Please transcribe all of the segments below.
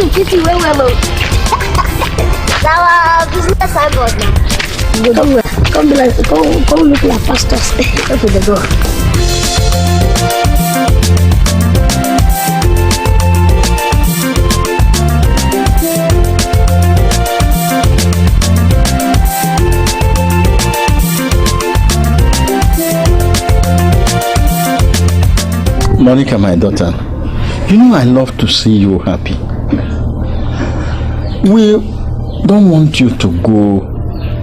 to pity well. Our business signboard now. Come look like pastors. Open the door. Monica, my daughter, you know I love to see you happy. We don't want you to go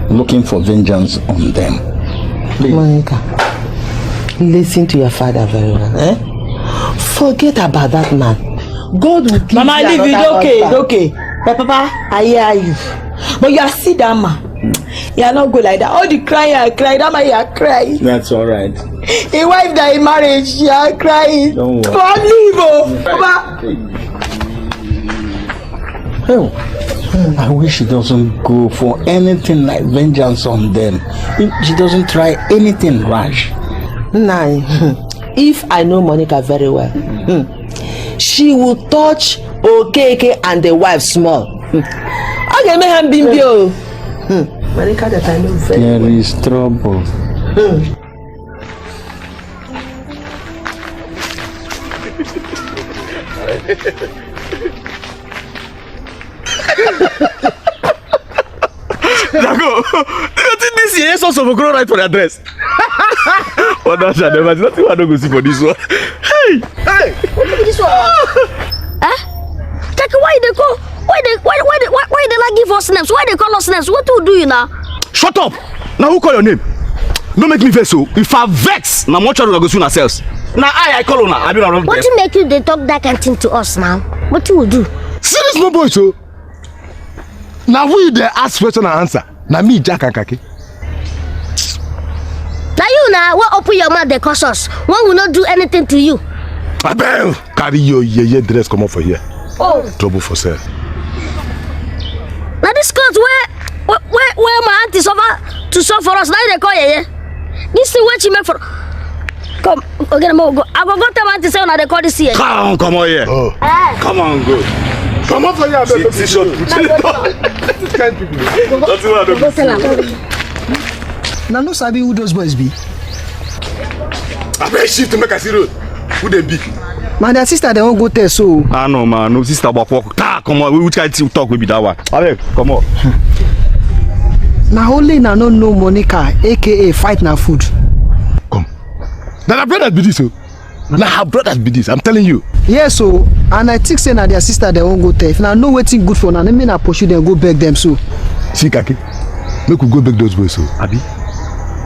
looking for vengeance on them. Please. Monica, listen to your father very well. Forget about that man. God will give Mama, you leave it. another Okay. My papa, I hear you. But you are see that man. You are not good like that. All the crying I cry, that man you are crying. That's all right. A wife that in marriage, you are crying. Don't worry. Come on, leave, Papa. Oh, I wish she doesn't go for anything like vengeance on them. She doesn't try anything rash. Nah, if I know Monica very well, she will touch Okeke and the wife small. Okay, make him bimbio. Monica that I know very well. There is trouble. Dago, you think this year is also grow right for the address? What does that never? Nothing I don't go see for this one. Hey, Look at this one. Take why they call? Why they like give us names? Why they call us names? What do you now? shut up! Now who call your name? Don't make me vex so. If I vex, now much we go soon ourselves. Now I call on her. I don't know. What you make you they talk that kind of thing to us now? What you will do? Serious no boy so. Now we dey ask question and answer. Now me Jack and Kaki. Now you now what open your mouth they cause us. One will not do anything to you. Abel, carry your ye dress come up for here. Oh. Trouble for sale. Now this court where my auntie suffer to suffer for us. Now they call you. This is what she make for. Come, again, I go tell my auntie say now they call this here. Come on here. Oh. Come on, go. Come up for here. See short. Go tell her. Now no sabi who those boys be. I bet shift to make a zero. Who they be? Man, their sister they won't go there so. Ah no man, no sister but come on, which kind of talk will be that one? Abeg, come on. Now only now no know Monica, aka fight na food. Come. Now her brothers be this so. Now her brothers be this. I'm telling you. Yes, so and I think say na their sister they won't go there. If now know waiting good for now, they may not pursue them go beg them so. See Kaki, make we go beg those boys so. Abi.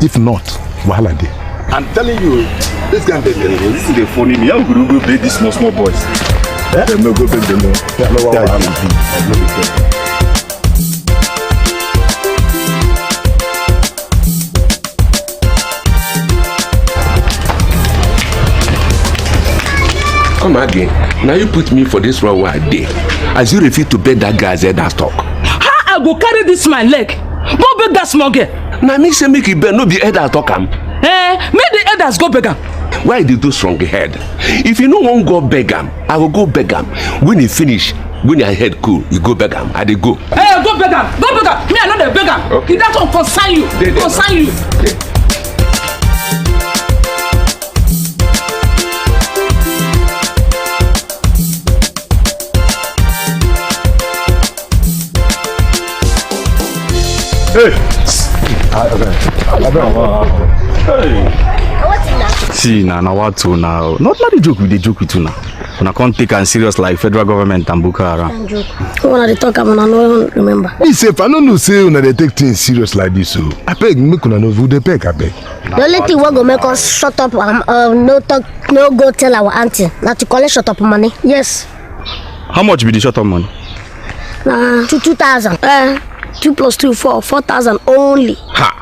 If not, wahala dey. I'm telling you, this guy this is the funny me. I'm going to go beg these small boys. Yeah? Them no go beg them. Come again. Now you put me for this role where I did. As you refuse to beg that guy's head and talk. How I go carry this my leg? Go beg that small girl. Now me say make you beg no be head and talk am. Make the elders go beg am. Why did do strong head? If you no wan go beg am, I will go beg am. When he finish, when your head cool, you go beg am. I dey go. Go beg am. Go beg am. Me I no dey beg am. Okay. That one concern you. Concern you. See now what to now? Not the joke with the joke with you now. When I can't take and serious like federal government and Boko Haram. When I talk, I'm not remember. Me say, if I don't know say una dey take things serious like this, so I beg make una know who they beg. I beg. The only thing we go make us shut up, no talk, no go tell our auntie. Now to collect shut up money. Yes. How much be the short of money? 2,000. 2 plus 2, 4,000 only. Ha!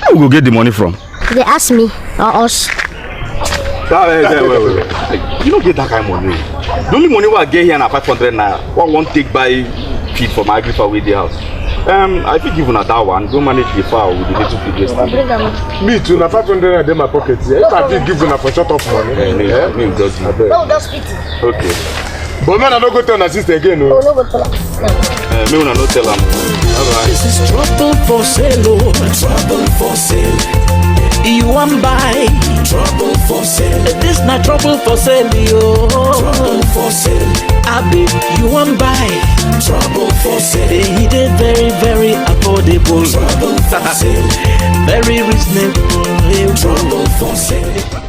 Where we go get the money from? They ask me or us. Wait. You don't get that kind of money. The only money I get here now 500 naira. What won't take buy feed for my agriculture with the house. I think even at that one, go manage the fowl with the little feed this time. Me too. Na 500 in my pocket. If I did give una for shut up money. Me just No, that's pity. Okay. But man, I don't go tell my sister again. Oh, no, go tell her. Me wanna not tell him. This is trouble for sale, oh, trouble for sale. You want buy trouble for sale. This not trouble for sale, yo. Trouble for sale. Abi, you want buy trouble for sale. He did very, very affordable. Trouble for sale. Very reasonable. Trouble for sale.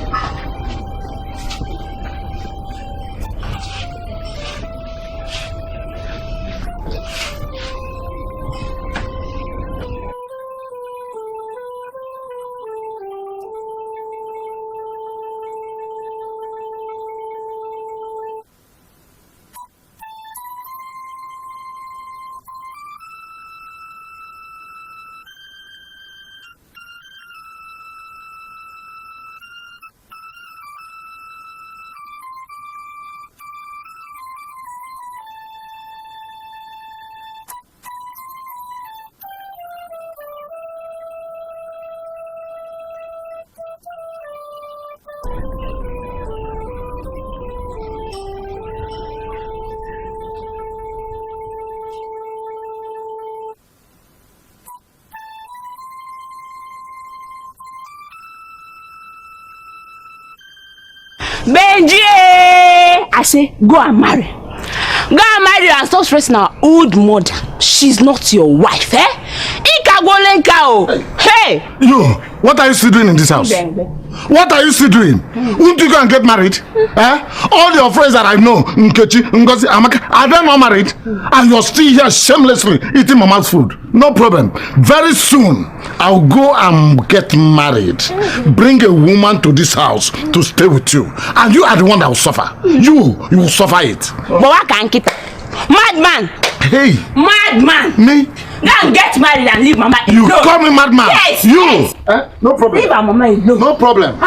Benji! I say, go and marry. Go and marry and stop stressing our old mother. She's not your wife, eh? Hey! You, what are you still doing in this house? What are you still doing? Won't you go and get married? All your friends that I know, Nkechi, Ngozi, Amaka, are they not married? And you're still here shamelessly eating mama's food. No problem. Very soon, I'll go and get married. Bring a woman to this house to stay with you. And you are the one that will suffer. You will suffer it. But what can keep? Madman! Hey! Madman! Me? Go and get married and leave mama alone. You call me madman? Yes! You! Yes. No problem. Leave our mama alone. No problem.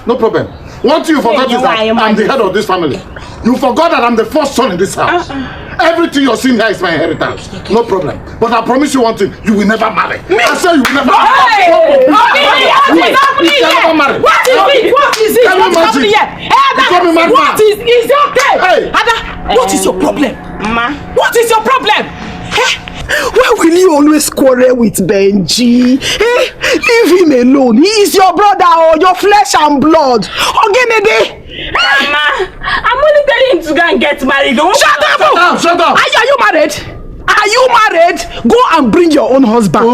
No problem. One thing you forgot is that I'm the head of this family. You forgot that I'm the first son in this house. Everything you're seeing here is my inheritance. No problem. But I promise you one thing, you will never marry. I say you will never marry. What is it? What is it? What's happening here? What is it? Okay? Ada, what is your problem? Ma, what is your problem? Why will you always quarrel with Benji? Leave him alone. He is your brother or your flesh and blood. Ogenede. Mama, I'm only telling him to go and get married. Shut up! Shut up! Are you married? Are you married? Go and bring your own husband.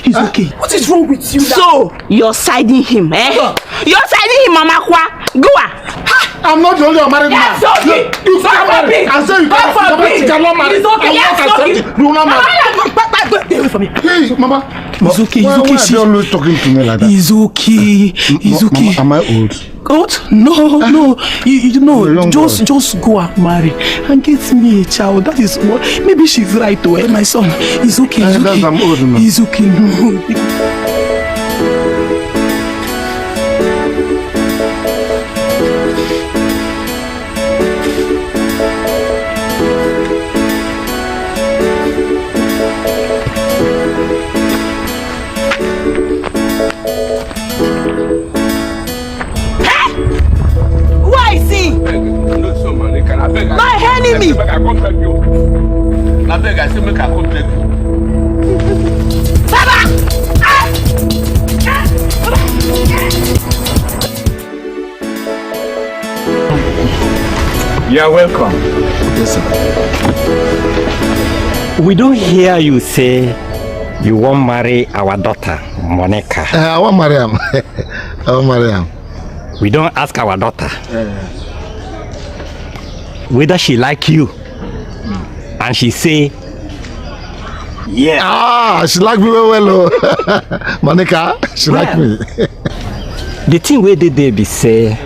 He's okay. What is wrong with you now? So, you're siding him, eh? You're siding him, Mama Kwa. Go on. I'm not the only married man. Yes, okay. You can't marry. I say you cannot marry. It's okay. Yes, okay. You will not marry. Stay away from me. Hey, Mama. He's okay. He's okay. Why are you always talking to me like that? He's okay. He's okay. Am I old? Old? No. You know, just go and marry and get me a child. That is what. Maybe she's right though. My son. He's okay. He's okay. I'm old enough. He's okay. No. My enemy! I beg, I say make I come beg you. Baba! You are welcome. Yes, sir. We don't hear you say you won't marry our daughter, Monica. I want Mariam. I want Mariam. We don't ask our daughter whether she like you, and she say yeah. She like me very well. Monica, she like me. The thing where they be say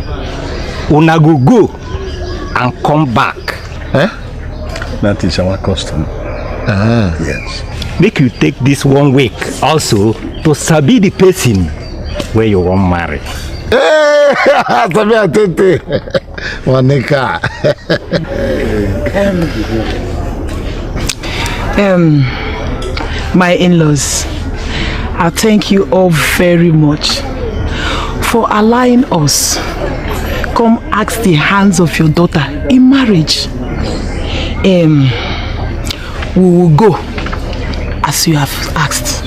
una go and come back. That is our custom. Yes. Make you take this 1 week also to sabi the person where you want marry. Hey, sabi atete, Monica. My in-laws, I thank you all very much for allowing us come ask the hands of your daughter in marriage. We will go as you have asked,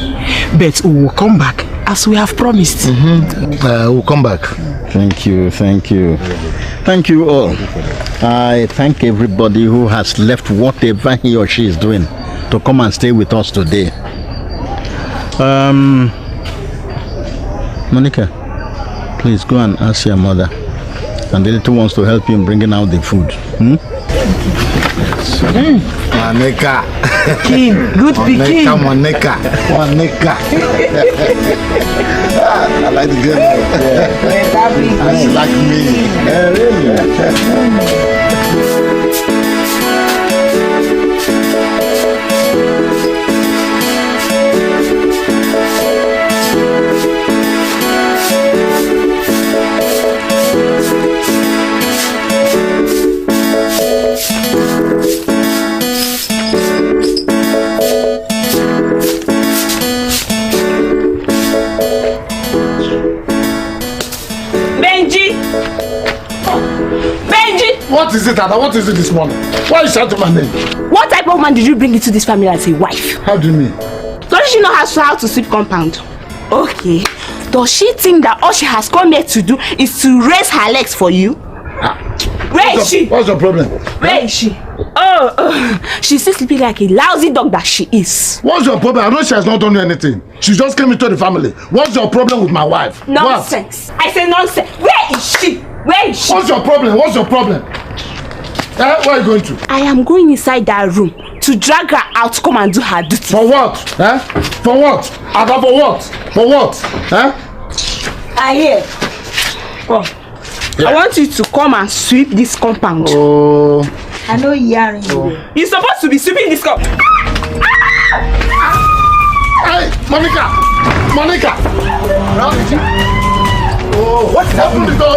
but we will come back as we have promised. We'll come back. Thank you, thank you. Thank you all. I thank everybody who has left whatever he or she is doing to come and stay with us today. Monica, please go and ask your mother. And the little wants to help you in bringing out the food. Monica. Good picking. Monica. I like the girl. She like me. Really? What is it, Ada? What is it this morning? Why you shouting my name? What type of man did you bring into this family as a wife? How do you mean? Does she know how to sweep compound? Okay. Does she think that all she has come here to do is to raise her legs for you? Where is she? What's your problem? Where is she? She's still sleeping like a lousy dog that she is. What's your problem? I know she has not done you anything. She just came into the family. What's your problem with my wife? Nonsense. What? I say nonsense. Where is she? Where is she? What's your problem? What's your problem? Where are you going to? I am going inside that room to drag her out to come and do her duty. For what? For what? Ada, for what? For what? I hear. Yeah. I want you to come and sweep this compound. I know you're You're supposed to be sweeping this compound. Hey, Monica! What happened? Open the door.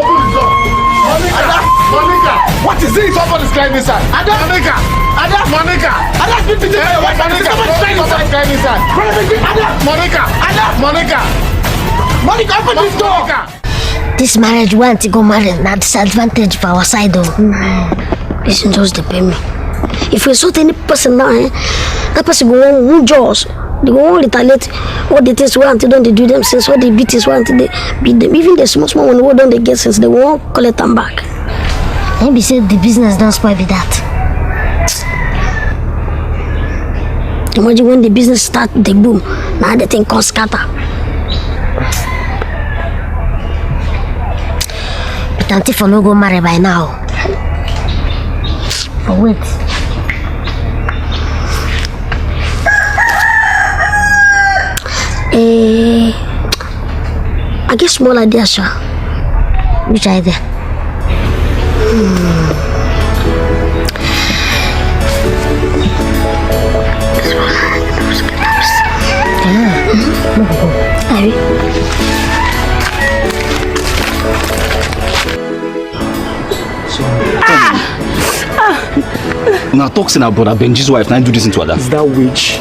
Monica! What is this? Somebody's crying inside. Monica! Speak to the Monica! Somebody's crying inside. Monica! Open this door! This marriage, we want to go marry, not disadvantage for our side though. This is just depend me. If we sort any person now, that person go on who jaws. They go on retaliate what the things want to don't they do them since what they beat is want they beat them. Even the small one who don't they get since they won't collect them back. Maybe say the business don't spoil be that. Imagine when the business start the boom, now the thing can scatter. But until for no go marry by now. But wait. I guess small idea, sir. Which idea? Now talking about Benji's wife, now do this into Ada. Is that witch?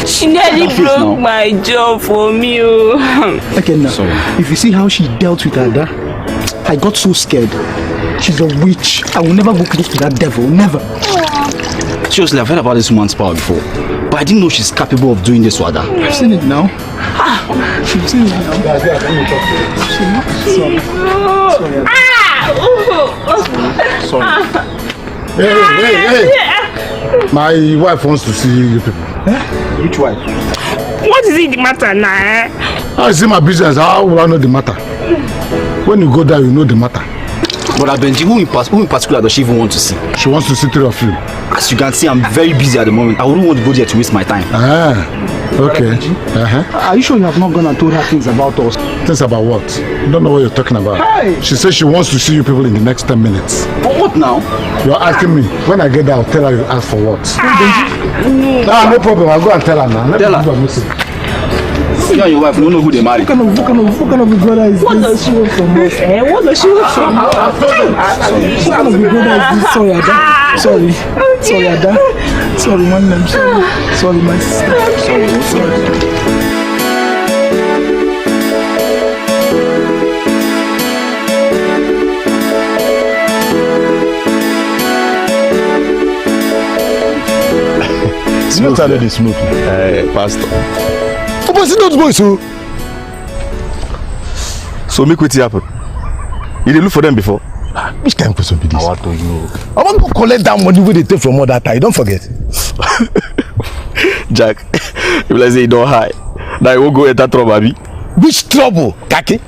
She nearly broke my jaw for me. Okay, now, sorry. If you see how she dealt with Ada, I got so scared. She's a witch. I will never go close to that devil. Never. Seriously, I've heard about this woman's power before, but I didn't know she's capable of doing this to Ada. I've seen it now. She's seen it now. Sorry. Hey. My wife wants to see you people. Which wife? What is it the matter now? I see my business. How will I know the matter? When you go there, you know the matter. But Benji, who in particular does she even want to see? She wants to see three of you. As you can see, I'm very busy at the moment. I wouldn't want to go there to waste my time. Okay. Are you sure you have not gone and told her things about us? Things about what? You don't know what you're talking about. Hey! She says she wants to see you people in the next 10 minutes. But what now? You're asking me. When I get there, I'll tell her you ask for what. No problem. I'll go and tell her now. Tell her. You and your wife don't know who they marry. What kind of brother is this? What does she want from us? What does she want from us? What kind of brother is this? Sorry, Ada. Sorry, Ada. Sorry, one name. Sorry, my sister. Sorry. You started the smoking. Pastor. Oh, but see those boys, so. So make what happen. You didn't look for them before? Which kind of person be this? I want to you. I want to collect that money where they take from all that time. Don't forget. Jack, if let's say you don't hide, now you won't go enter trouble, baby. Which trouble, Kaki?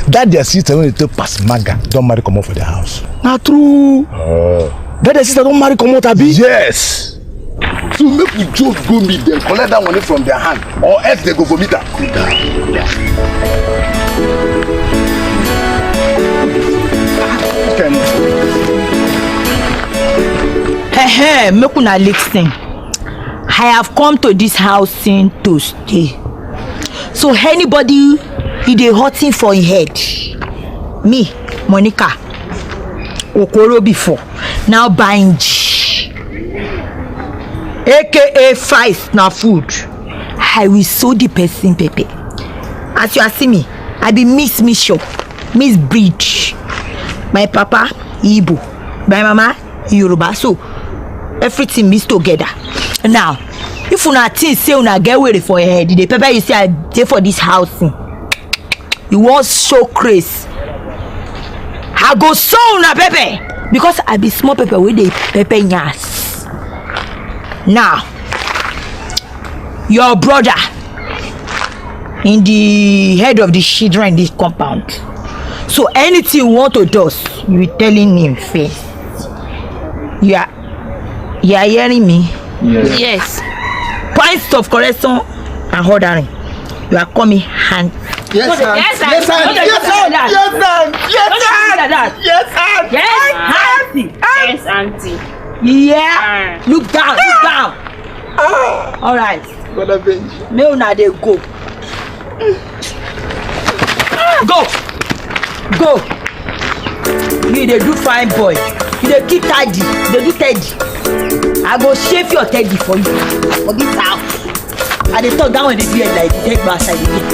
That their sister when they take pass manga, don't marry come out for their house. Not true. That their sister don't marry come out, Abi? Yes. So make we just go meet them, collect that money from their hand, or else they go vomit her. Hey, make una listen. I have come to this house to stay. So anybody he dey hurting for him head. Me, Monica, Okoro before, now buying aka fries na food. I will sew the person pepper. As you are seeing me, I be Miss Bridge. My papa Igbo, my mama Yoruba, so everything mixed together. Now, if una think say una get ready for your head, the pepper you say I dey for this house, you want show craze. I go sew una pepper because I be small pepper with the pepper nyas. Now, your brother in the head of the children in this compound. So anything you want to do, you telling him first. You are hearing me? Yes. Points of correction and ordering. You are coming hand. Yes, sir. Yes, sir. Yes, sir. Yes, sir. Yes, sir. Yes, auntie. Yeah. Look down. All right. May una dey go. Go. You dey do fine boy. You dey keep tidy. You dey do teddy. I go shave your teddy for you. For this house. I dey talk down when they do it like take my side again.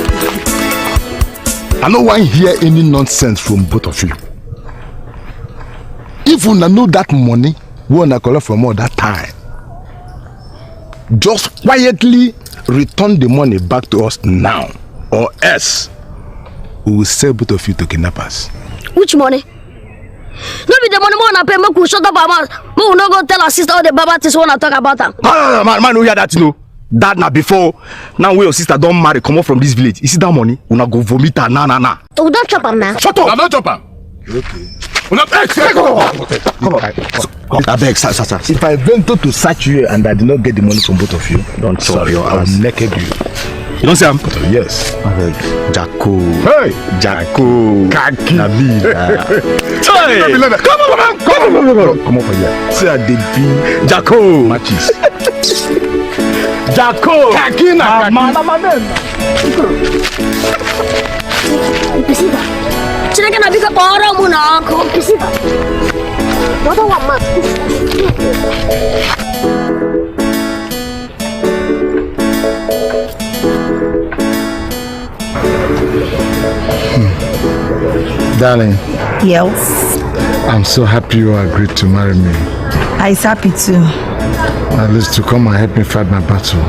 I no want hear any nonsense from both of you. If una know that money, we wanna collect from all that time. Just quietly return the money back to us now, or else we will sell both of you to kidnappers. Which money? No be the money more na pay. Make we shut up our mouth. Make we no go tell our sister all the baba things we wanna talk about her. No, man, we hear that, you know. That na before. Now when your sister don't marry, come up from this village. You see that money? Una go vomit her, nah. So we don't chop am now. Shut up! I'm not chopper. Okay. Come on. I beg, sir. If I venture to search you and I did not get the money from both of you, don't sorry, your I will naked you. You don't say I'm? Yes. Jacko. Hey! Jacko. Kaki. Hey! Come on for here. See how they be Jacko. matches. Jacko. Kaki na Pisita. Chineke na bika para mo na ako. Pisita. What do I want? Darling. Yes. I'm so happy you agreed to marry me. I is happy too. At least to come and help me fight my battle.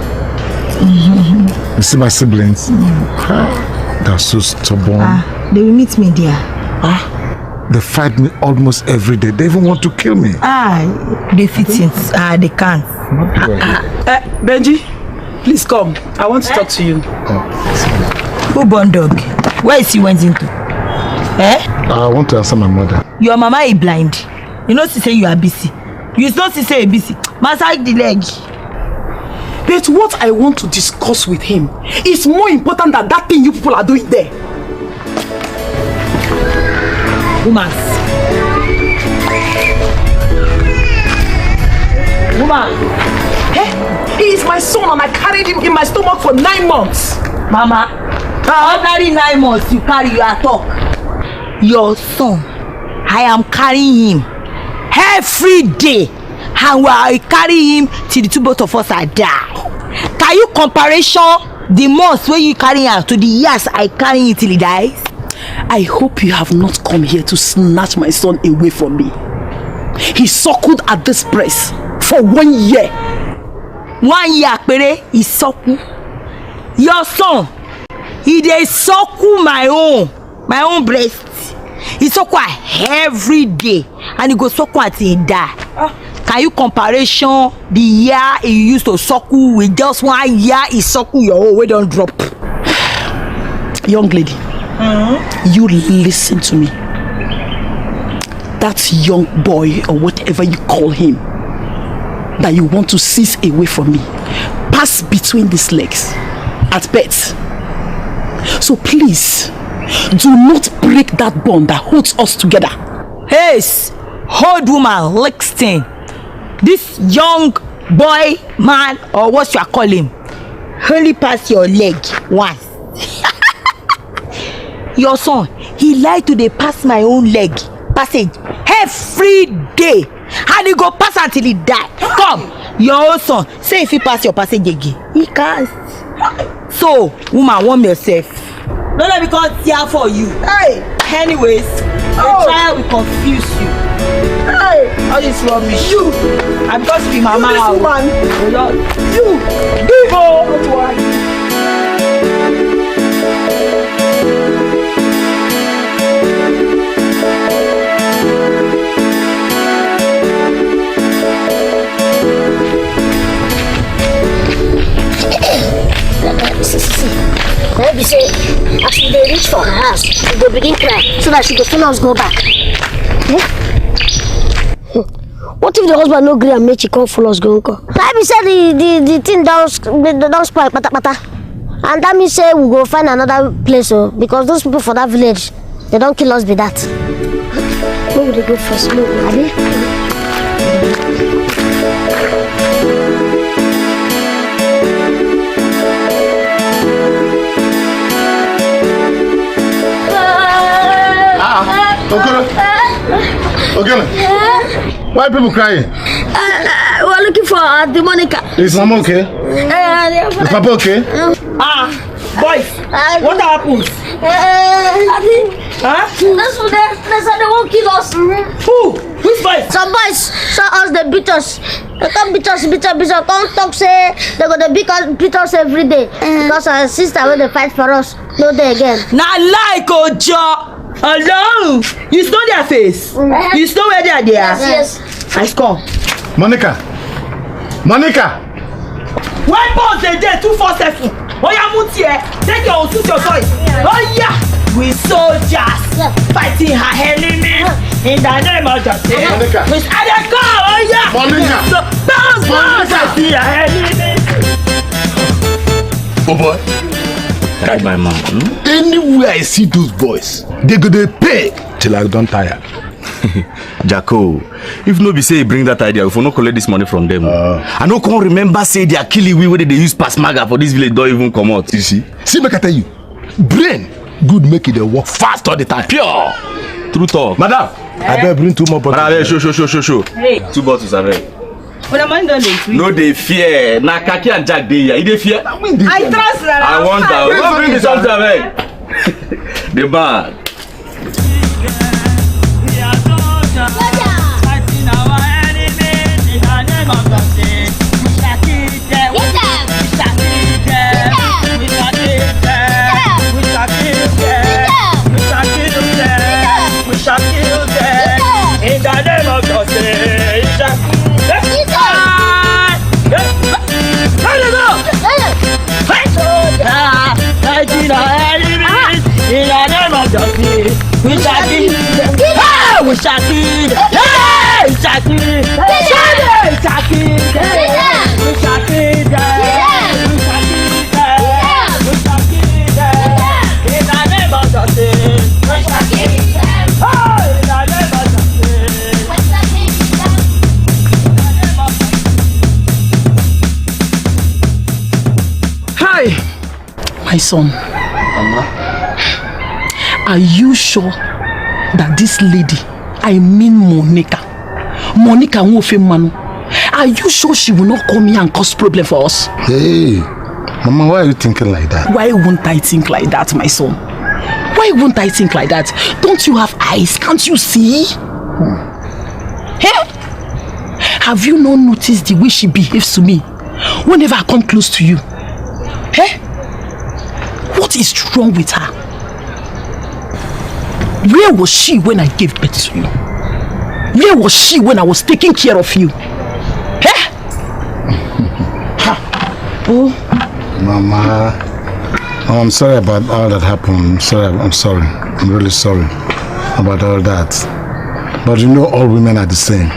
You see my siblings? They're so stubborn. They will meet me there. They fight me almost every day. They even want to kill me. They fit it. They can't. Benji, please come. I want to talk to you. Who born dog? Where is he went into? I want to answer my mother. Your mama is blind. You know she say you are busy. You know she say you busy. Massage the leg. But what I want to discuss with him is more important than that thing you people are doing there. Woman. Hey, he is my son and I carried him in my stomach for 9 months. Mama, ordinary 9 months you carry your talk. Your son, I am carrying him every day. And I carry him till the two both of us are die. Can you comparison the months when you carry him to the years I carry him till he dies? I hope you have not come here to snatch my son away from me. He suckled at this breast for 1 year. 1 year pere is soku. Your son, he dey soku my own breast. He soku every day, and he go soku until he die. Can you comparison the year he used to soku with just 1 year he soku your own wey don drop? Young lady, you listen to me. That young boy or whatever you call him that you want to seize away from me pass between these legs at best. So please do not break that bond that holds us together. Hey, old woman, listen. This young boy, man, or what you are calling him, only pass your leg once. Your son, he like to dey pass my own leg passage every day, and he go pass until he die. Come, your own son, say if he pass your passage again, he can't. So, woman, warm yourself. Don't let me come tear for you. Hey, anyways, the trial will confuse you. Hey, all this rubbish. You, I'm just be mama. This woman, you, people. Maybe say, as we dey reach for her house, she go begin cry so that she go follow us go back. What if the husband no gree and make she come follow us go? Maybe say the thing don't spoil pata, and that means say we go find another place. Because those people for that village, they don't kill us with that. Where would they go first? Okay. Why are people crying? We're looking for the Monica. Is Mama okay? Is Papa okay? Boys, what happens? That's what they won't kill us. Who? Which boys? Some boys saw us, they beat us. They come beat us. Come talk say they go to beat us every day. Because our sister when they fight for us, no day again. Now like Ojo. Hello, you saw their face. You saw where they are there. Yes. I come. Monica. When boss they dey 247. Oh yeah, Mutie, take your voice. Oh yeah, we soldiers fighting her enemy in the name of justice. Monica. With Adeko, oh yeah. Monica. Bounce, fighting her enemy. Oh boy. That's my mom. Anywhere I see those boys, they go to pay till I don't tire. Jacko, if no be say bring that idea, if we no collect this money from them, I no can't remember say they are killing we where they use pass maga for this village don't even come out. You see, make I tell you, brain good make it work fast all the time. Pure, true talk. Madam, I better bring 2 more bottles. Madam, show. Hey. 2 bottles are ready. But the man don't No, they fear. Na Kaki and Jack they here. They fear. I trust that. I want that. Go bring the something away. The bag. In the name of justice. We shall kill them. We shall kill them. We shall kill them. We shall kill them. We shall kill them. We shall kill them. In the name of justice. We shall kill them. Oh, in the name of justice. We shall kill them. Hi, my son. Are you sure that this lady, I mean Monica Manu, are you sure she will not come here and cause problem for us? Hey, Mama, why are you thinking like that? Why won't I think like that, my son? Why won't I think like that? Don't you have eyes? Can't you see? Hey? Have you not noticed the way she behaves to me whenever I come close to you. Eh? What is wrong with her? Where was she when I gave birth to you? Where was she when I was taking care of you? Eh? Oh. Mama, I'm sorry about all that happened. I'm sorry. I'm really sorry about all that. But you know, all women are the same.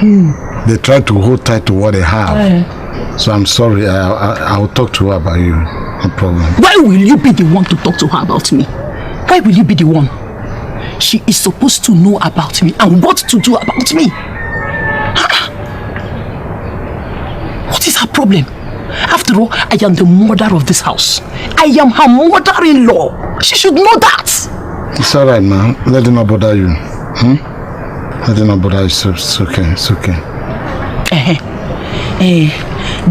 They try to hold tight to what they have. So I'm sorry. I will talk to her about you. No problem. Why will you be the one to talk to her about me? Why will you be the one? She is supposed to know about me and what to do about me. What is her problem? After all, I am the mother of this house. I am her mother-in-law. She should know that. It's alright, man. Let it not bother you. Let it not bother you. It's okay. It's okay.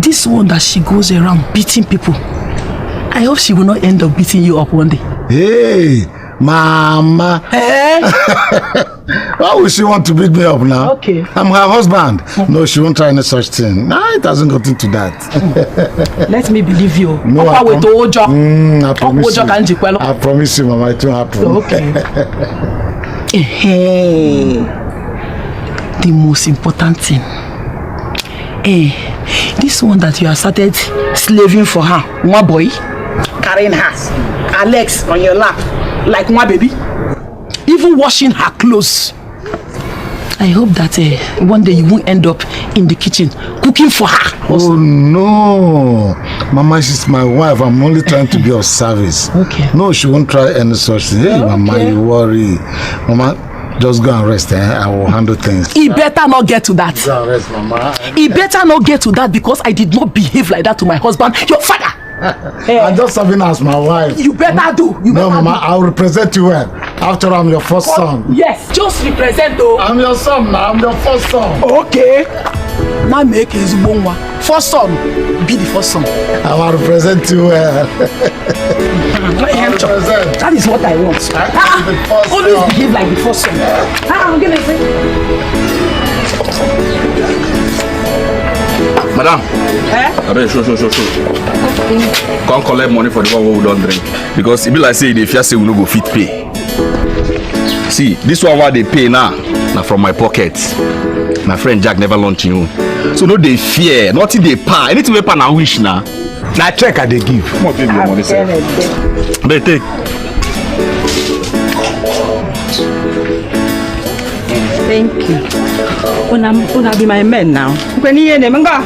This one that she goes around beating people, I hope she will not end up beating you up one day. Hey, Mama. Why would she want to beat me up now? Okay. I'm her husband. No, she won't try any such thing. No, it hasn't got into that. Let me believe you. No, I promise you. I promise you, Mama, it won't happen. Okay. The most important thing. This one that you have started slaving for her, one boy, carrying her, Alex on your lap, like one baby, even washing her clothes. I hope that one day you won't end up in the kitchen cooking for her. Oh no, Mama, she's my wife. I'm only trying to be of service. Okay. No, she won't try any such thing. Hey, okay. Mama, you worry. Mama, just go and rest. I will handle things. He better not get to that. Go and rest, Mama. He better not get to that because I did not behave like that to my husband, your father. I'm just serving as my wife. You better do. No, Mama, I'll represent you well. After I'm your first son. Yes, just represent though. I'm your son now. I'm your first son. Okay. Now make his one. First son, be the first son. I will represent you well. That is what I want. Always behave like the first son. I'm gonna say. Madam, I beg, show. Come collect money for the one who don't drink. Because it be like say if you say we no go fit pay. See, this one what they pay now from my pocket. My friend Jack never launched you. So no they fear, nothing they pay. Anything we pay now wish now. Now check they give. Come on, give me money, sir. They take. Thank you. Una be my man now. When you name nga.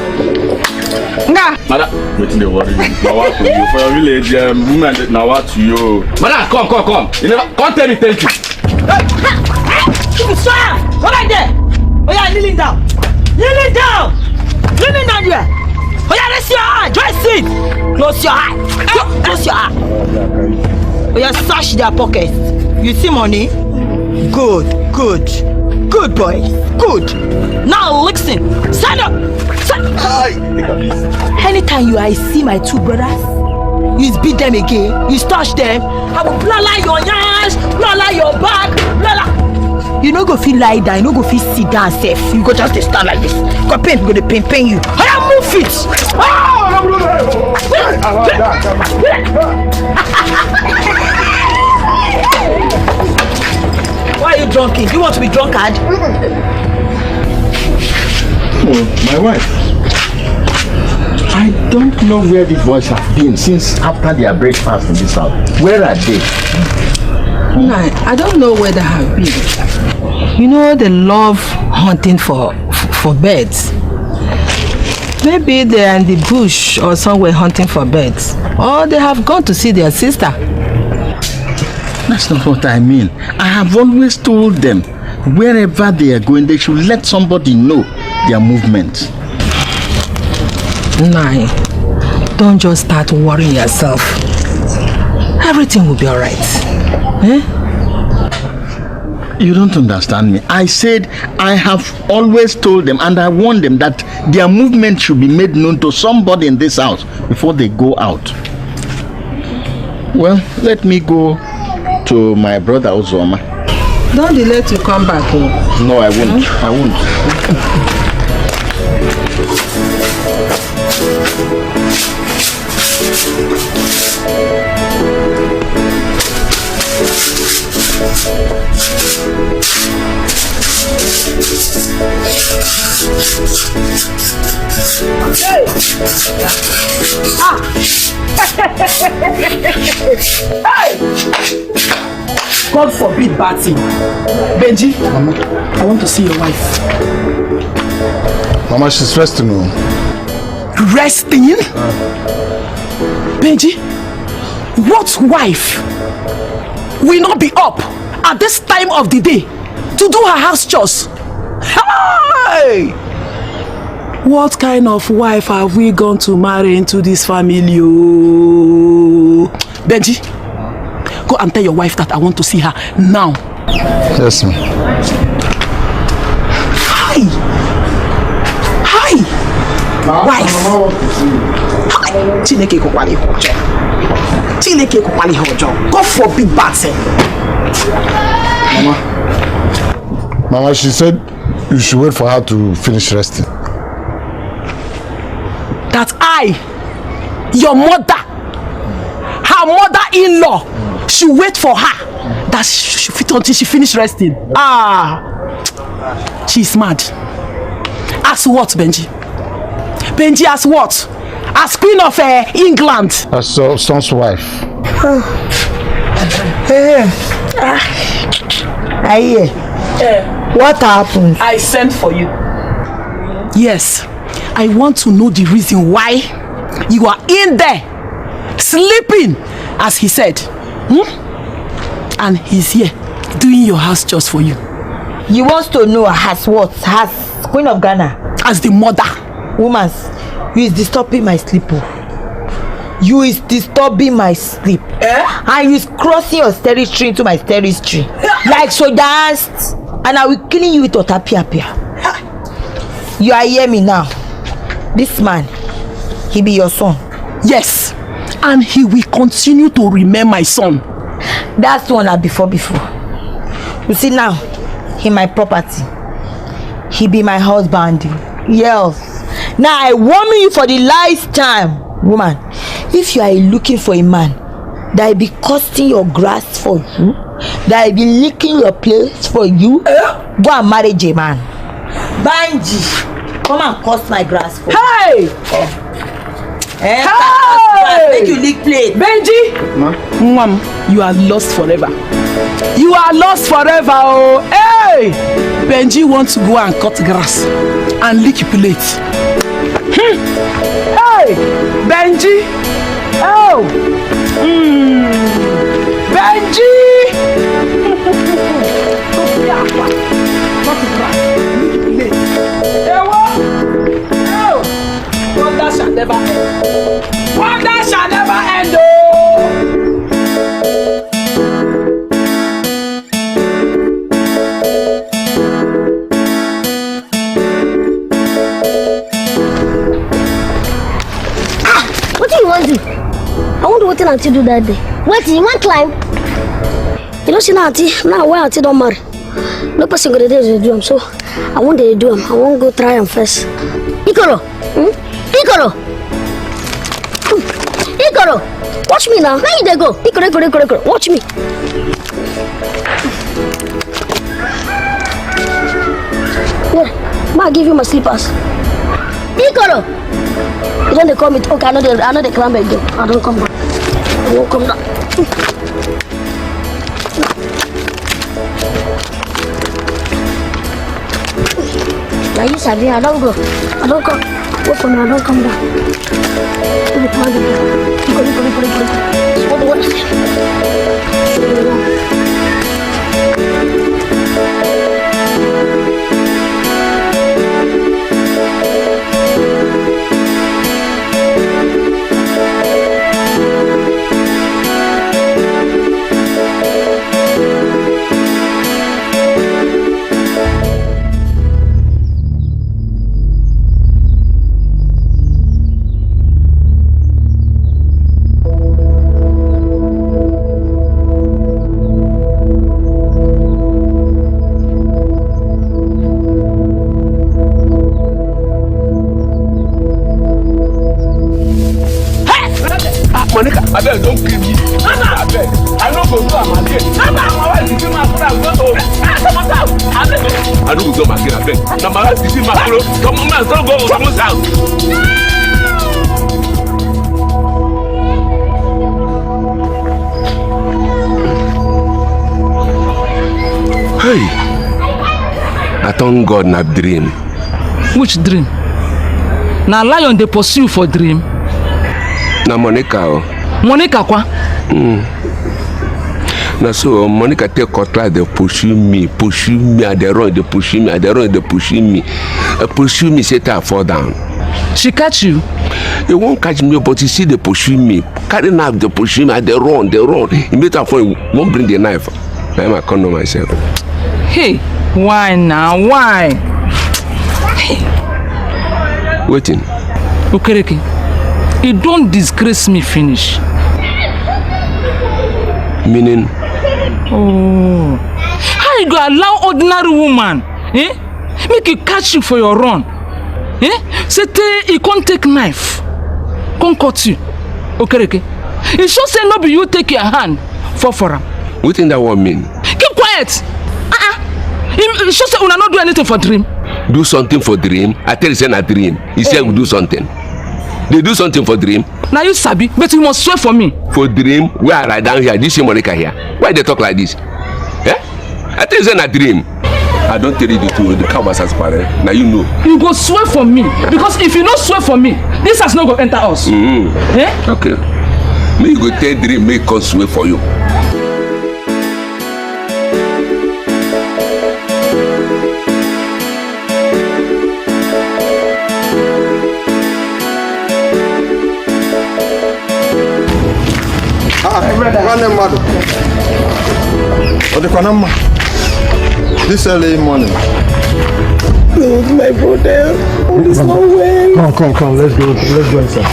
Madam, wait they worry you. Now what to you for your village woman now what to you. Madam, come. You never come tell me thank you. Hey! Stop! What right there? Oh yeah, kneeling down there. Oh yeah, rest your eye. Just sit. Close your eye. Close your eye. Oh yeah, search their pockets. You see money? Good boy. Good. Now listen. Stand up. Anytime I see my two brothers, you beat them again, you touch them, I will blala your hands, blala your back, blala. You no go feel lie down, you no go feel sit down safe. You go just stand like this. Go pain you. I am move it. Why are you drunken? You want to be drunkard? Oh, my wife. I don't know where the boys have been since after their breakfast in this house. Where are they? No, I don't know where they have been. You know they love hunting for birds. Maybe they're in the bush or somewhere hunting for birds. Or they have gone to see their sister. That's not what I mean. I have always told them wherever they are going, they should let somebody know their movement. Nah, don't just start worrying yourself. Everything will be alright. You don't understand me. I said I have always told them and I warned them that their movement should be made known to somebody in this house before they go out. Well, let me go to my brother Uzoma. Don't delay to come back. No, I won't. I won't. Hey! Hey! God forbid bad thing. Benji, Mama, I want to see your wife. Mama, she's resting. Resting? Benji, what wife will not be up at this time of the day to do her house chores? Hey! What kind of wife have we gone to marry into this family? Oh? Benji, go and tell your wife that I want to see her now. Yes, ma'am. Hi! Hi! Wife! Hi! Chineke kukwali hojo. Chineke kukwali hojo. God forbid bad thing. Mama, she said you should wait for her to finish resting. That I, your mother, her mother-in-law, should wait for her. That she fit until she finish resting. Ah, she's mad. As what, Benji? Benji, as what? As Queen of England. As your son's wife. What happened? I sent for you. Yes, I want to know the reason why you are in there sleeping, as he said. And he's here doing your house chores for you. You want to know as what? As Queen of Ghana? As the mother. Woman, you is disturbing my sleep. You is disturbing my sleep. And you is crossing your territory into my territory. Like so dance. And I will kill you with otapia. You are hear me now. This man, he be your son. Yes. And he will continue to remain my son. That's the one I before. You see now, he my property. He be my husband. Yes. Now I warn you for the last time, woman. If you are looking for a man that will be cutting your grass for you, that will be licking your place for you, go and marry a man. Banji, come and cut my grass for hey! Hey! Make you lick plate. Benji! Mom, you are lost forever. You are lost forever, oh! Hey! Benji wants to go and cut grass and lick your plate. Hey! Benji! Oh! Benji! Wonder shall never end. Wonder shall never end, oh! What do you want to do? I want to wait till Auntie do that day. Wait, you want climb? You know, see now, Auntie, now where Auntie don't marry. No person gonna do them, so I want to do them. I want to go try them first. Ikoro! Ikoro! Ikoro! Watch me now. Where you they go? Ikoro. Watch me. Yeah, I'll give you my slippers. Ikoro! You don't call me. Okay, I know they climb again. I don't come back. I won't come down. Now you said I don't go. I don't come. Wait for me. I don't come down. Let me climb again. What? Monica, I beg, don't kill me. I beg, I don't go do am again. My wife is doing my I don't go back in bed. Now my house is in my floor. Come on, man, don't go to someone's house. Hey, I thank God na dream. Which dream? Na lion dey pursue for dream? Na Monica o. Monica kwa? Na so Monica take cutlass dey pursue me, I dey run, dey pursue me. Pursue me, say I fall down. She catch you? They won't catch me, but you see they pursue me. Carry knife, they pursue me, they run. Immediately for won't bring the knife. I can't know myself. Hey, why now? Why? Hey. Waiting. Okereke, it don't disgrace me finish. Meaning? Oh, how you go allow ordinary woman, make you catch you for your run? Say you can't take knife, can't cut you. Okereke, it should say no be you take your hand for him. What in that one mean? Keep quiet. It should say we not do anything for dream. Do something for dream? I tell you say na dream. He said we do something. They do something for dream. Now you sabi, but you must swear for me. For dream, where I lie down here, this is Monica here. Why they talk like this? I tell you say na dream. I don't tell you the truth. The cow was aspire. Now you know. You go swear for me, because if you not swear for me, this has not go enter us. Okay. Me you go tell dream, make us swear for you. This early morning. Please, my brother. All is not well. Come. Let's go inside.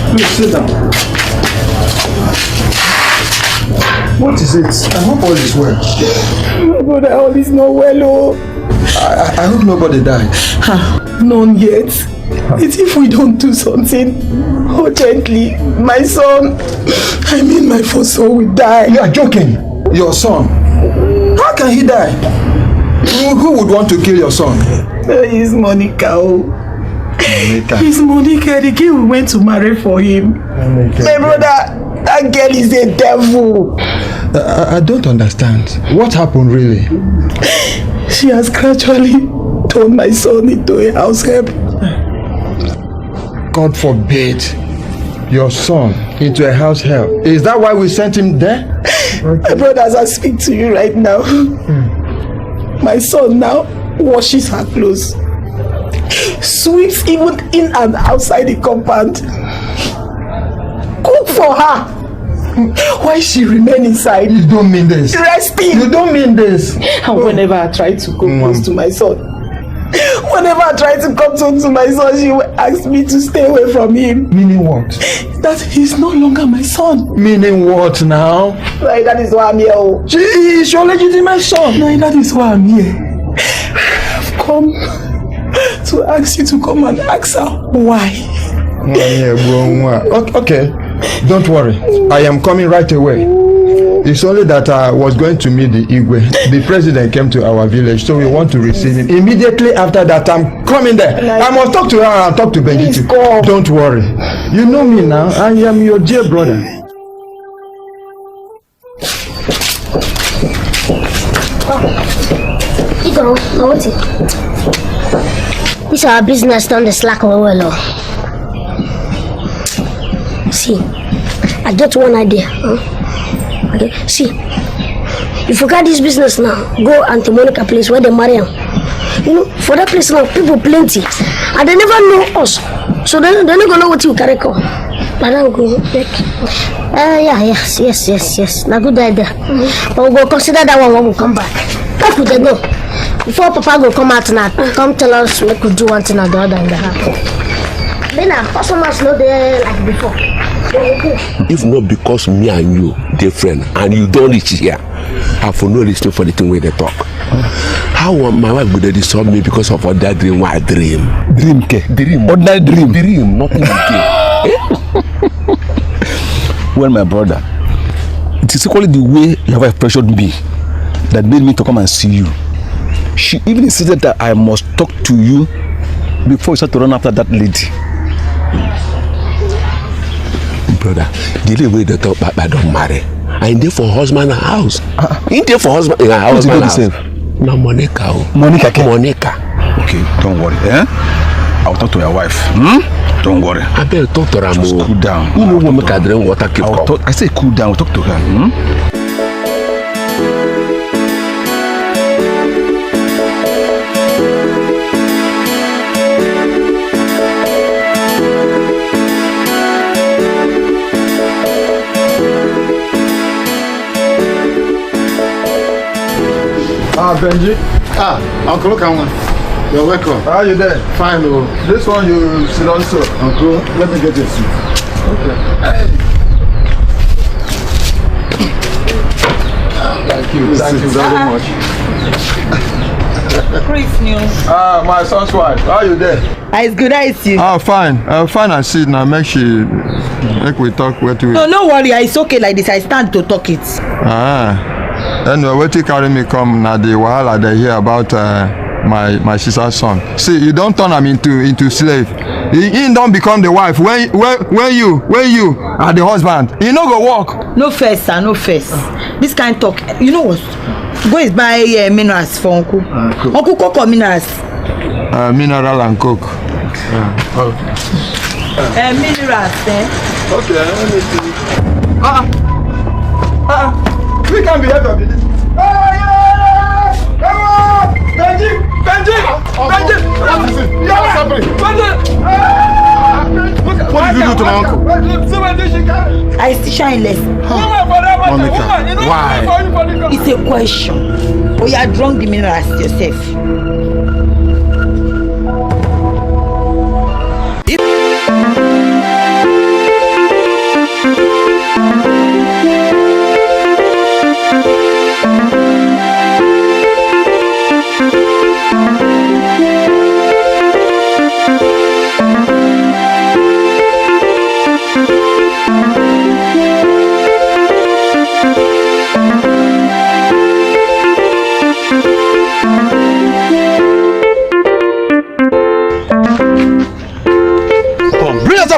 Please sit down. What is it? I hope all is well. My brother, all is not well. Oh. I hope nobody died. None yet. It's if we don't do something urgently, my son, my first son will die. You are joking. Your son? How can he die? Who would want to kill your son? It's Monica. Monica. It's Monica, the girl we went to marry for him. Monica. My brother, that girl is a devil. I don't understand. What happened really? She has gradually turned my son into a house help. God forbid your son into a house help. Is that why we sent him there? My brother, as I speak to you right now, my son now washes her clothes, sweeps even in and outside the compound, cook for her. Why she remain inside? You don't mean this. Resting. You don't mean this. And whenever I try to go close to my son, whenever I try to come to my son, she will ask me to stay away from him. Meaning what? That he's no longer my son. Meaning what now? Like, that is why I'm here. Oh. She is your legitimate son. No, that is why I'm here. I've come to ask you to come and ask her why. Okay, don't worry. I am coming right away. It's only that I was going to meet the Igwe. The president came to our village, so we want to receive him. Immediately after that, I'm coming there. I must talk to her and talk to Benedict. Don't worry. You know me now. I am your dear brother. This our business done the slack well. See, I get one idea. Okay, see, if you got this business now, go Auntie Monica place where they marry him. You know, for that place now, people plenty, and they never know us, so they're not gonna know what you carry call. But I'll go back. Yes. Now good idea. But we'll go consider that one when we come back. How could they go? Before Papa go come out now, come tell us we could do one thing or the other in the house. Then our customers know they like before. If not because me and you, dear friend, and you don't reach here, I for no listening for the thing where they talk. How my wife would disturb me because of what that dream? What dream? Dream. Ordinary dream. Dream, nothing again. Well, my brother, it is equally the way your wife pressured me that made me to come and see you. She even insisted that I must talk to you before you start to run after that lady. Brother, the way they talk about don't marry. I there for husband and house. In there for husband and house. No, Monica. Monica. Okay, don't worry. I'll talk to your wife. Don't worry. I better talk to her. Just cool down. You know what make her drink water keep up. I say cool down. I'll talk to her. Benji. Uncle, come on. You're welcome. How are you there? Fine, oh. This one you sit on so. Uncle, let me get a seat. Okay. Thank you very much. Chris news. My son's wife. How are you there? It's good, I see you. Fine. Fine and sit now. Make we talk where to. No worry, it's okay like this. I stand to talk it. Anyway, wait till carry me come now the wahala they hear about my sister's son. See, you don't turn him into slave. He don't become the wife. When you are the husband, he no go work. No first, sir, no first. This kind talk, you know what? Go is buy minerals for Uncle. Uncle Coco minerals. Mineral and coke. Minerals, Okay, let me see. We can be helped of this. Benji! What is it? What's happening? What did you do to my uncle? I still shine less. Monica, why? It's a question. You are drunk the minerals yourself.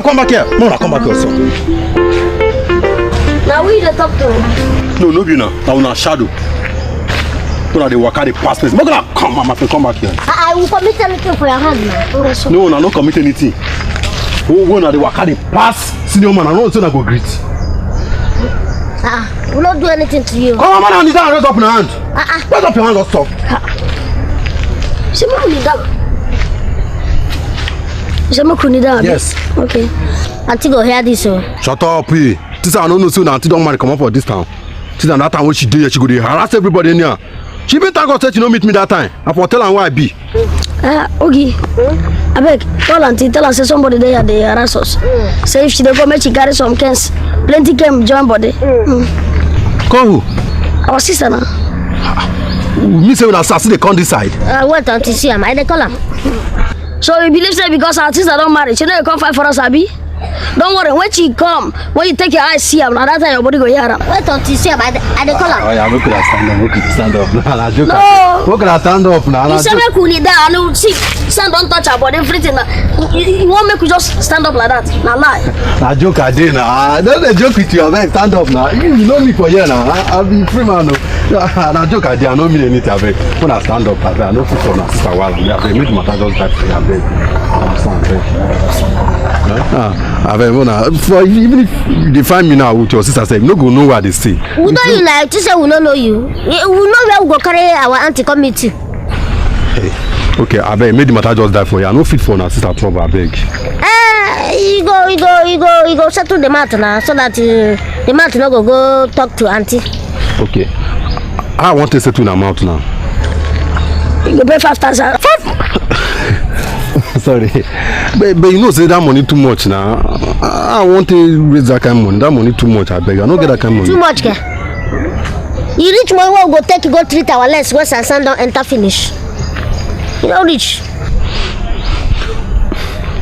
Come back here. Mona, come back here, son. Now we the talk to. No, you know. I will not shadow. Mona, they work out the past place. Mona, come back here. I will commit anything for your husband. No, not commit anything. Mona, they work out the past. Senior man, I know it's not go great. We'll not do anything to you. Come on, man, raise up your hand. Raise up your hand, let's stop. Yes. Okay. Auntie go hear this. Shut up, please. This I don't know soon. Auntie don't mind come up for this town. This is that time when she did, she go to harass everybody in here. She been thank God that you don't meet me that time. I for tell her where I be. Okay. I beg, call auntie, tell her say somebody there they harass us. Say if she dey come, she carry some cans. Plenty came join body. Call who? Our sister now. Me say when I see they come this side. Wait until see him. I dey call him. So you believe say because our sister don't marry, she don't come fight for us, Abi? Don't worry, when she come, when you take your eyes see her, now that time your body go hear her. Wait until see her, I dey call her. Oh yeah, we could have stand up. Nah, joke. No. We could have stand up now. You say make we kneel down, and see, son don't touch her body, everything. You won't make we just stand up like that. Now lie. Nah, joke I did now. Don't joke with you, man. Stand up now. You know me for here now. I'll be free man. Nah, joke I did. I don't mean anything. When I stand up, I know for now. Sister, while I'm make matter just that for you. For even if you find me now with your sister, say you no go know where they stay. We don't you like to say we don't know you. We know where we go carry our auntie committee. Hey, okay, I beg, make the matter just die for you. I no fit for now, sister trouble, I beg. You go settle the matter now, so that the matter no go talk to auntie. Okay, I want to settle the amount now. You go pay 5,000. Sorry, but you know say that money too much now. I want to raise that kind of money. That money too much. I beg. I don't get that kind of money. Too much, ke? You reach money we go take go treat our less. West and Sun don't enter finish. You don't reach.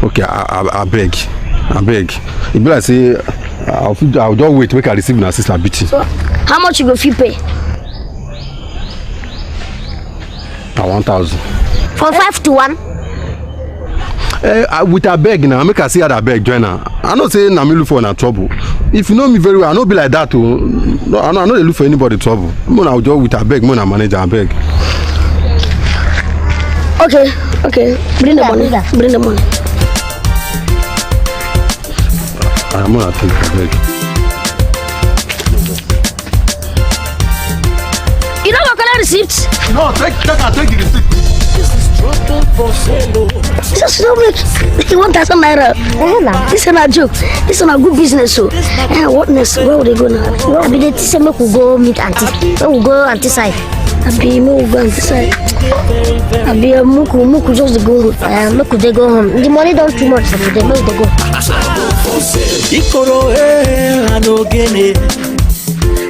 Okay, I beg. It be like say I'll just wait. Make I receive my sister beating. How much you go fee pay? 1,000. From 5 to 1? With a beg now, make I see how that beg join her. I know say na me look for na trouble. If you know me very well, I no be like that too. No, I know they look for anybody trouble. Mo na just with a beg, mo na manage and beg. Okay. Bring the money. Bring the money. I'm gonna take a beg. You don't collect receipts? No, take the receipt. This is trouble for sale. Just don't make 1,000 naira. This is not a joke. This is not a good business. So, what next? Where would they go now? Well, I mean, they say we could go meet auntie. Where we go auntie side? I be we go auntie side. I be muku just go. Muku they go home. The money don't too much. They know they go. Ikoro anogene.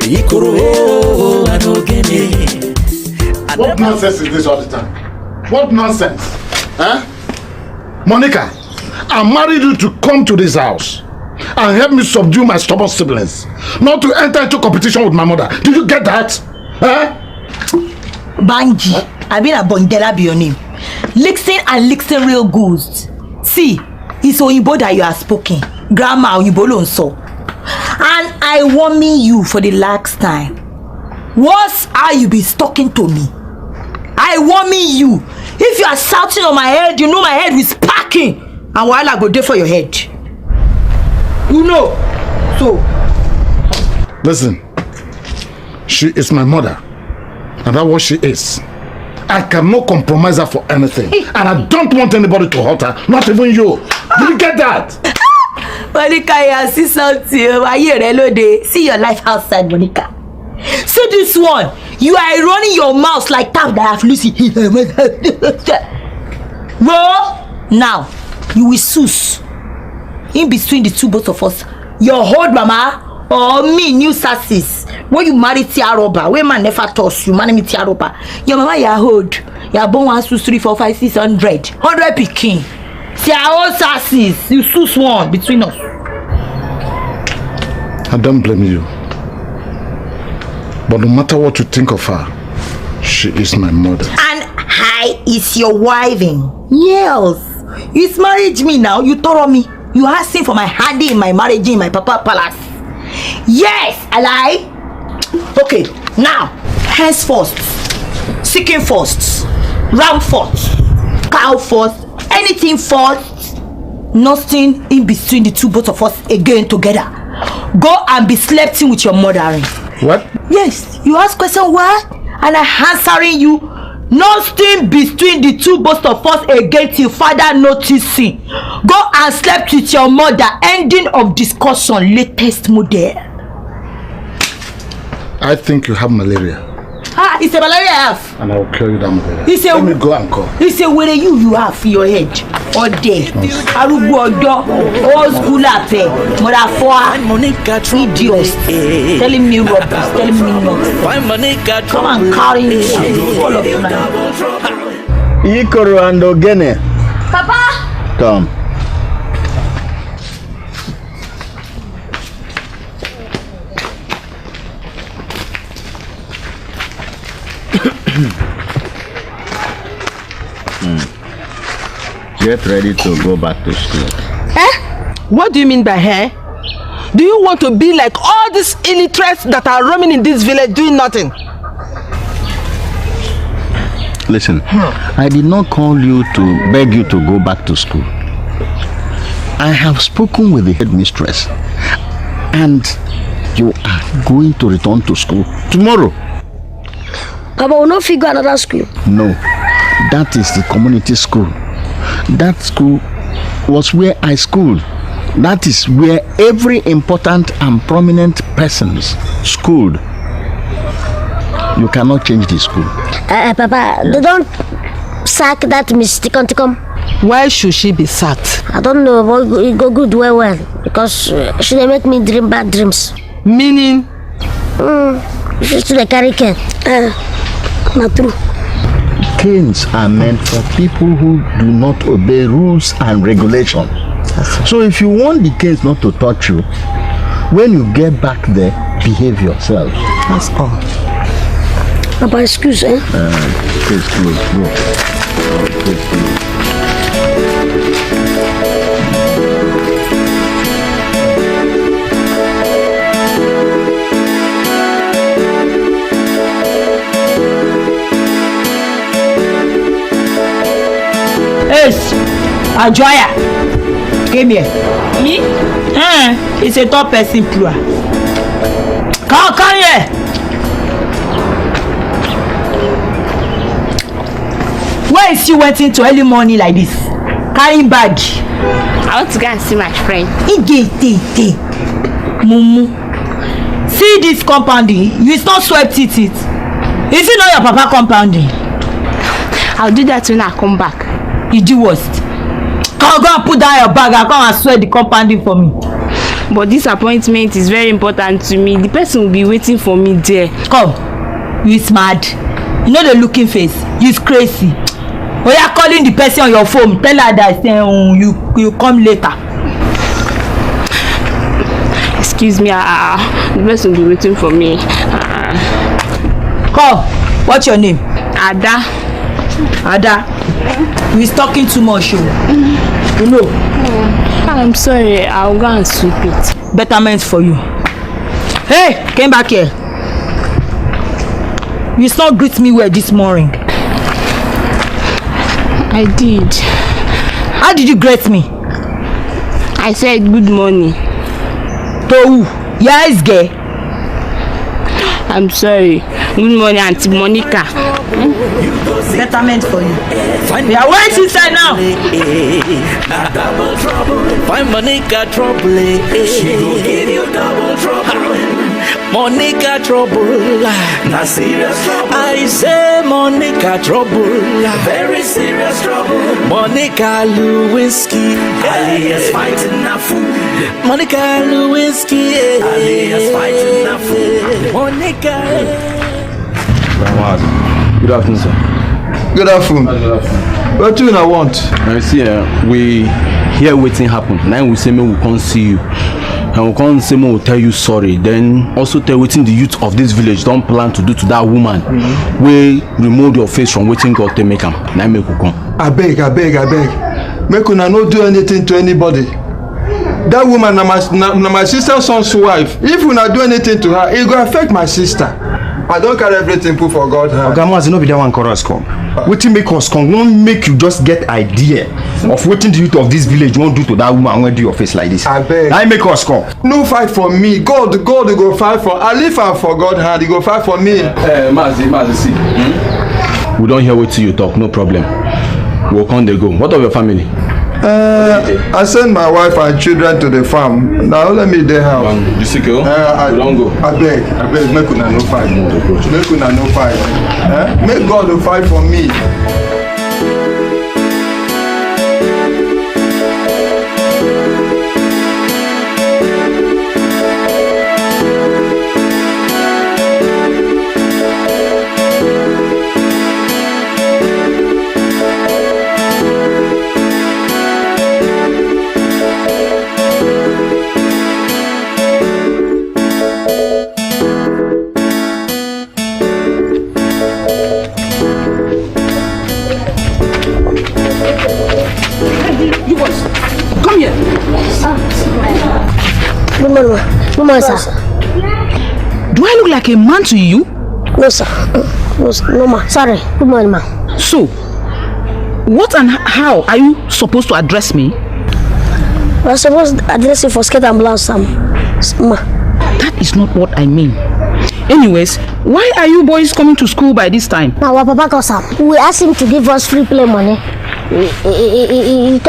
Ikoro anogene. What nonsense is this all the time? What nonsense? Huh? Monica, I married you to come to this house and help me subdue my stubborn siblings, not to enter into competition with my mother. Did you get that? Huh? Banji, I mean a Bondela be your name. Listen and listen real good. See, it's Oyibo that you are speaking. Grandma Oyibo Lonso. And I warning you for the last time. What's how you be talking to me? I warning you. If you are shouting on my head, you know my head is sparking. And while I go there for your head. You know. So. Listen. She is my mother. And that's what she is. I cannot compromise her for anything. And I don't want anybody to hurt her. Not even you. Did you get that? Monica, I see something. See your life outside, Monica. See this one. You are running your mouth like tap that have Lucy. Well, now you will choose in between the two both of us. Your old mama or me, new sassis. When you marry Tiaroba, when man never toss you, marry me Tiaroba. Your mama you hold. You are born 1, 2, 3, 4, 5, 6, 100 picking. See our old sassis. You choose one between us. I don't blame you. But no matter what you think of her, she is my mother. And I is your wiving. Yes. You married me now. You told me. You asking for my handy in my marriage in my papa palace. Yes, I lie. Okay, now, hands first, seeking first, ram first, cow first, anything first, nothing in between the two both of us again together. Go and be slept in with your mother. What? Yes, you ask question why, and I answering you. Nothing between the two both of us again till father noticing. Go and slept with your mother. Ending of discussion. Latest model. I think you have malaria. Ah, it's a malaria I have. And I will cure you that malaria. Let me go and call. He said, where you have for your head all day. Arugo odo, old school affair. Mother for idiots. Telling me rubbish, telling me nothing. Come and carry me. All of you now. Ikoro and Ogene. Papa! Come. Get ready to go back to school. What do you mean by her? Do you want to be like all these illiterates that are roaming in this village doing nothing? Listen, I did not call you to beg you to go back to school. I have spoken with the headmistress and you are going to return to school tomorrow. Papa will not figure another school. No, that is the community school. That school was where I schooled. That is where every important and prominent persons schooled. You cannot change the school. Papa, they don't sack that Miss Tikom. Why should she be sacked? I don't know, but it go good well because she dey make me dream bad dreams. Meaning? She still dey carry cane. Not true. Canes are meant for people who do not obey rules and regulations. So if you want the canes not to touch you, when you get back there, behave yourself. That's all. Papa, excuse, eh? Please, go. Yes, Ajoya, came here. Me? It's a top person plural. Come here. Where is you went into early morning like this? Carrying bag. I want to go and see my friend. Mumu. See this compounding. You is not swept it. Is it not your papa compounding? I'll do that when I come back. You do worst. Come go and put down your bag and come and sweat the compounding for me. But this appointment is very important to me. The person will be waiting for me there. Come. You is mad. You know the looking face. You is crazy. Oh, you are calling the person on your phone. Tell her that you come later. Excuse me. The person will be waiting for me. Come. What's your name? Ada. You is talking too much. You know. I'm sorry. I'll go and sweep it. Betterment for you. Hey, came back here. You is not greet me well this morning. I did. How did you greet me? I said good morning. To who? Yes, gay. I'm sorry. Good morning, Auntie Monica. Betterment for you. We are waiting inside now. Double trouble. Find Monica trouble. She will give you double trouble. Monica trouble. Not serious trouble. I say Monica trouble. Very serious trouble. Monica Lewinsky. Alias fighting a fool. Monica Lewinsky. Alias fighting a fool. Monica. Good afternoon, sir. Good afternoon. What do you want? I see, we hear waiting happen. Now we say, we can't see you. And we can't say, we'll tell you sorry. Then also tell waiting the youth of this village don't plan to do to that woman. We remove your face from waiting God to make them. Now make you come. I beg. Make una not do anything to anybody. That woman na my sister's son's wife. If una do anything to her, it will affect my sister. I don't carry everything put for God. Oga, no be that one chorus come. Wetin make us come? Don't make you just get idea of wetin the youth of this village won't do to that woman when do your face like this. I beg. I make us come. No fight for me. God go fight for. I live am for God hand. He go fight for me. Mazi, see. We don't hear what you talk. No problem. We'll come they go. What of your family? I send my wife and children to the farm. Now let me there house. You sick, oh? I don't go. I beg, make una no fight. Make una no fight. Make God fight for me. Good morning, sir. Do I look like a man to you? No, sir. No, ma. Sorry. Good morning, ma. So, what and how are you supposed to address me? We're supposed to address you for skirt and blouse, ma. That is not what I mean. Anyways, why are you boys coming to school by this time? Now, our papa calls him. We asked him to give us free play money. He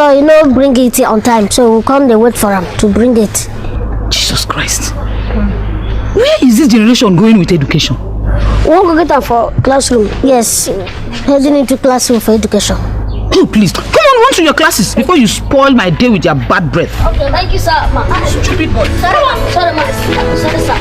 bring it on time, so we'll come and wait for him to bring it. Jesus Christ. Where is this generation going with education? We won't go get her for classroom. Yes, heading into classroom for education. Oh, please. Come on, run to your classes before you spoil my day with your bad breath. Okay, thank you, sir. Stupid boy. Sorry, ma. Sorry, sir.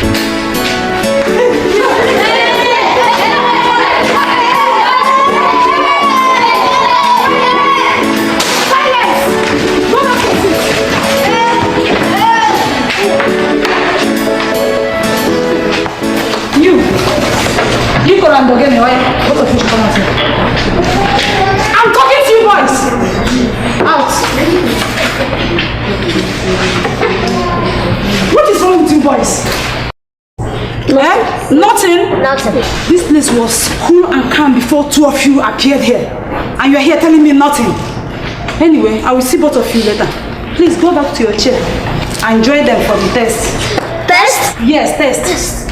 nothing. This place was cool and calm before two of you appeared here. And you're here telling me nothing. Anyway, I will see both of you later. Please go back to your chair and join them for the test. Test? Yes, test.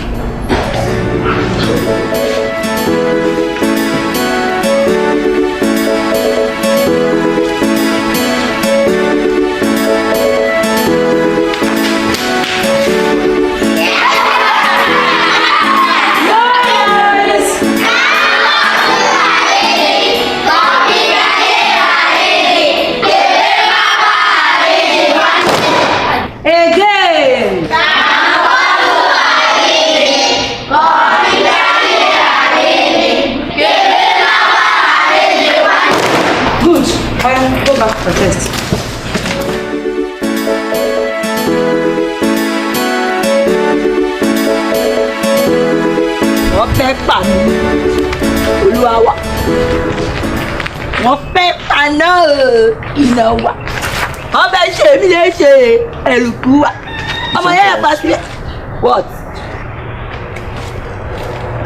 Go back for test. Wọ́n fẹ́ pa mí, Olúwa wa. Wọ́n fẹ́ paná iná wa. Wọ́n fẹ́ ṣe mí léṣe ẹ̀rùkú wa. Ọmọ yẹn pa sílẹ̀. What?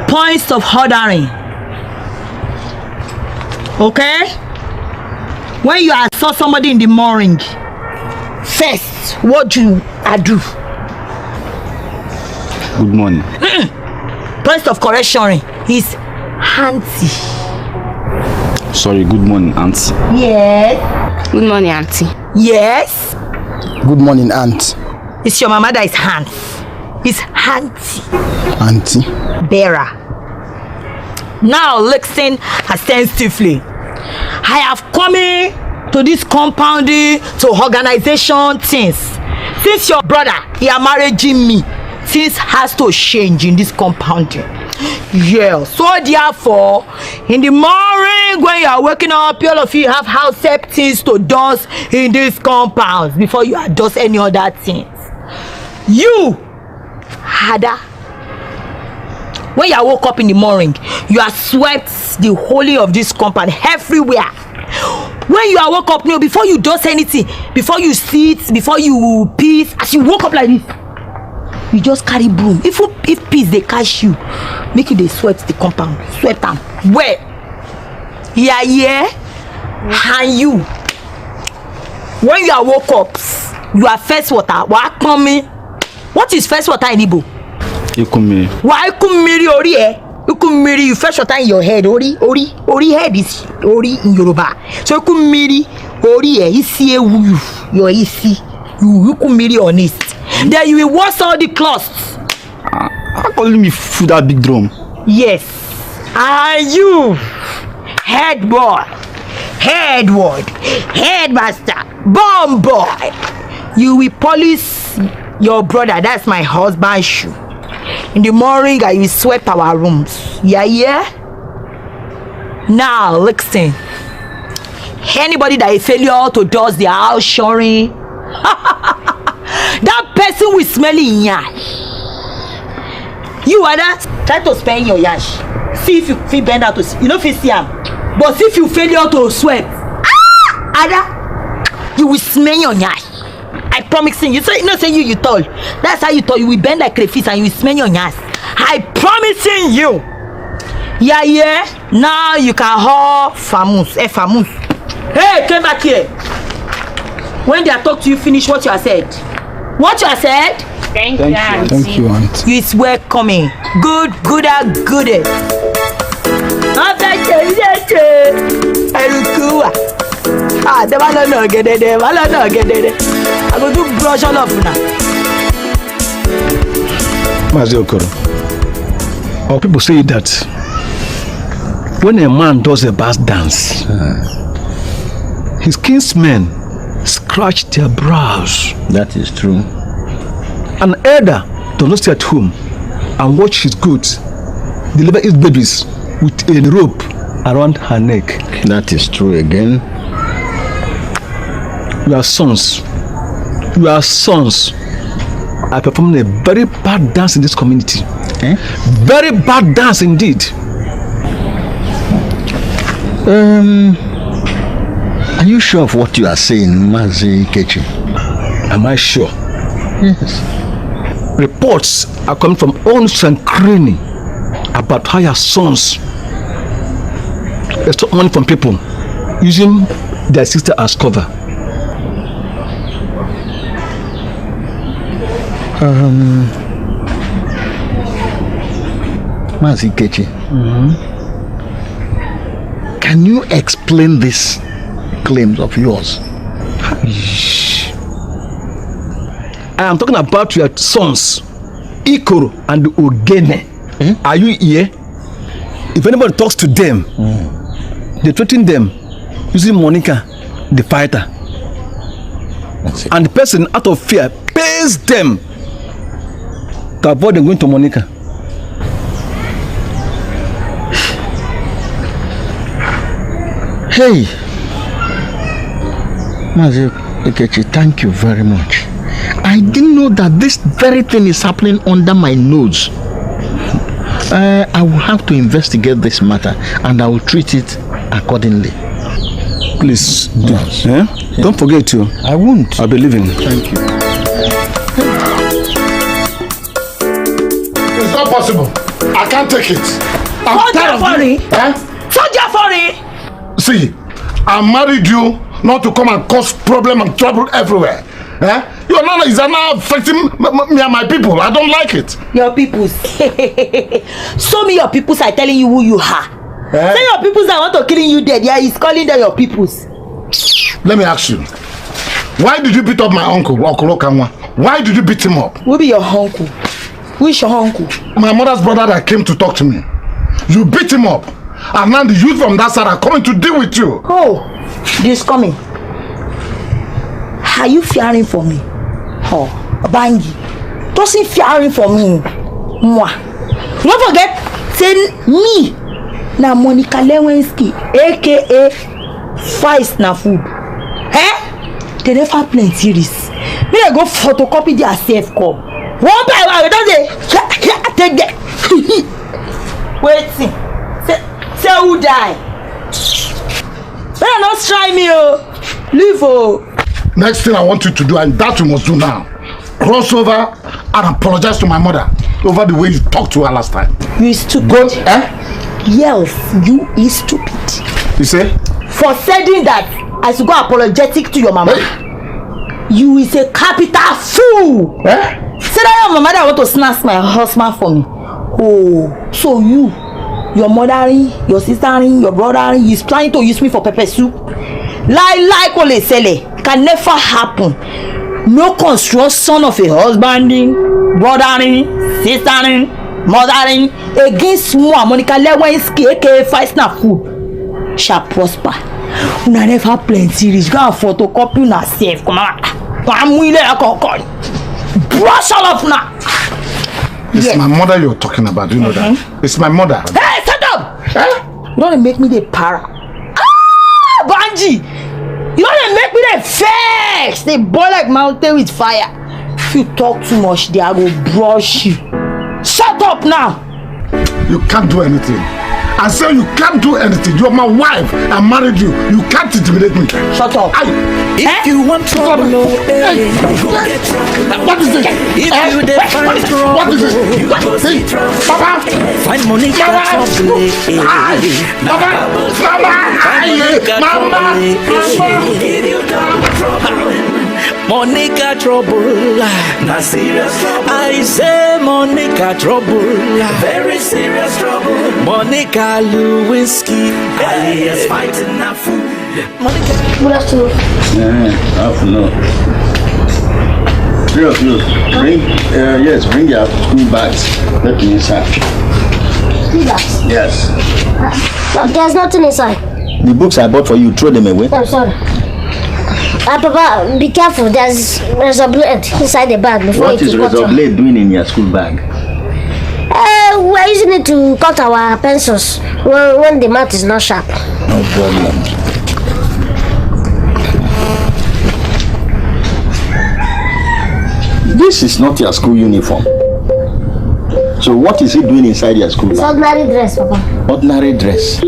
Points of ordering. Okay? When you assault somebody in the morning, first, what do I do? Good morning. Point of correction is auntie. Sorry, good morning, Auntie. Yes. Good morning, Auntie. Yes. Good morning, aunt. It's your mama that is aunt. It's auntie. Auntie. Bearer. Now listen attentively. I have come in to this compound to organization things. Since your brother, he are marrying me, things has to change in this compound. Yeah, so therefore, in the morning when you are waking up, all of you have house help things to do in this compound before you adjust any other things. You, Ada, when you woke up in the morning, you are swept the whole of this compound everywhere. When you are woke up, you know, before you do anything, before you sit, before you piss, as you woke up like this, you just carry broom. If piss they catch you, make you they swept the compound, swept them. Where? Yeah, and you. When you are woke up, you are first water. What is first water in Igbo? Ikumiri. Why Ikumiri ori eh? Ikumiri, you first water in your head. Ori head is ori in Yoruba. So Ikumiri ori eh? Isi ewu your isi. You Ikumiri honest. Then you will wash all the cloths. How calling me food that big drum? Yes. And you, head boy, headward, headmaster, bomb boy, you will polish your brother. That's my husband's shoe. In the morning, I will sweep our rooms. Yeah. Now, listen. Anybody that is failure to do their house shoring, that person will smell in yash. You Ada, try to spend your yash. See if you feel bend out to see. You know if you see him. But if you failure to sweat, Ada, you will smell your yash. I promise you. Say you told. That's how you told. You will bend like crayfish and you will smell your yash. I promising you. Yeah. Now you can hold famous. Famous. Hey, come back here. When they are talk to you, finish what you have said. What you have said? Thank you, Auntie. Thank you, aunt. You is welcoming. Good. Them I don't get it. I go do brush all of now. Mazi Okoro, or people say that when a man does a bass dance, his kinsmen scratch their brows. That is true. An elder does not stay at home and watch his goats deliver his babies with a rope around her neck. That is true again. Your sons are performing a very bad dance in this community. Very bad dance indeed. Are you sure of what you are saying, Mazi Kechi? Am I sure? Yes. Reports are coming from Ons and Cranny about how your sons extort money from people using their sister as cover. Mazi Kechi, can you explain these claims of yours? I am talking about your sons, Ikoro and Ogene. Are you here? If anybody talks to them, they threaten them using Monica, the fighter. And the person, out of fear, pays them to avoid them going to Monica. Hey, Mazi Kechi, thank you very much. I didn't know that this very thing is happening under my nose. I will have to investigate this matter and I will treat it accordingly. Please, do. Yeah? Don't forget to. I won't. I'll be leaving. Thank you. It's not possible. I can't take it. I'm tired of you. See, I married you not to come and cause problem and trouble everywhere. Your nana is now affecting me and my people. I don't like it. Your peoples. So me your peoples are telling you who you are. Say your peoples that want to killing you dead. Yeah, he's calling them your peoples. Let me ask you. Why did you beat up my uncle, Okoro Kanwa? Why did you beat him up? Who be your uncle? Who is your uncle? My mother's brother that came to talk to me. You beat him up. And now the youth from that side are coming to deal with you. Oh, this coming. Are you fearing for me? Oh, Bangi. Doesn't fearing for me. Moi. Don't forget, say me. Na Monica Lewinsky, aka Feist na food. They never plenty this. Me they go photocopy their safe call. One by one, we don't say, take that. Wait, say who die? Better not try me, oh. Leave, oh. Next thing I want you to do, and that you must do now, cross over and apologize to my mother over the way you talked to her last time. You is stupid. Go, Yes, you is stupid. You say? For saying that, I should go apologetic to your mama. You is a capital fool. Say that your mama that want to snatch my husband for me. Oh, so you, your mother, your sister, your brother, is planning to use me for pepper soup. Like Ole Sele can never happen. No construction of a husband, brother, sister, mother against more Monica Lewinsky, aka Feist na food, shall prosper. Una never plenty rich. Go and photocopy na safe. Come on. Brush all of na. It's my mother you're talking about, you know that? It's my mother. Hey, shut up! You don't make me the para. Banji! You don't make me the face! They boil like mountain with fire. If you talk too much, they will brush you. Shut up now! You can't do anything. I say you can't do anything. You're my wife. I married you. You can't intimidate me. Shut up. If you want trouble, no, what is this? If you find trouble, what is this? You go see trouble. Papa! Find money, Mama! If you don't trouble, Monica trouble, not serious trouble. I say Monica trouble, very serious trouble. Monica Lewinsky, alias fighting na food. Monica. Good afternoon. Afternoon. Bring your school bags. Let me inside. School bags? Yes. There's nothing inside. The books I bought for you, throw them away. I'm sorry. Papa, be careful. There's a blade inside the bag. What is razor blade doing in your school bag? We're using it to cut our pencils when the mat is not sharp. No problem. This is not your school uniform. So what is he doing inside your school bag? It's ordinary dress, Papa. Ordinary dress?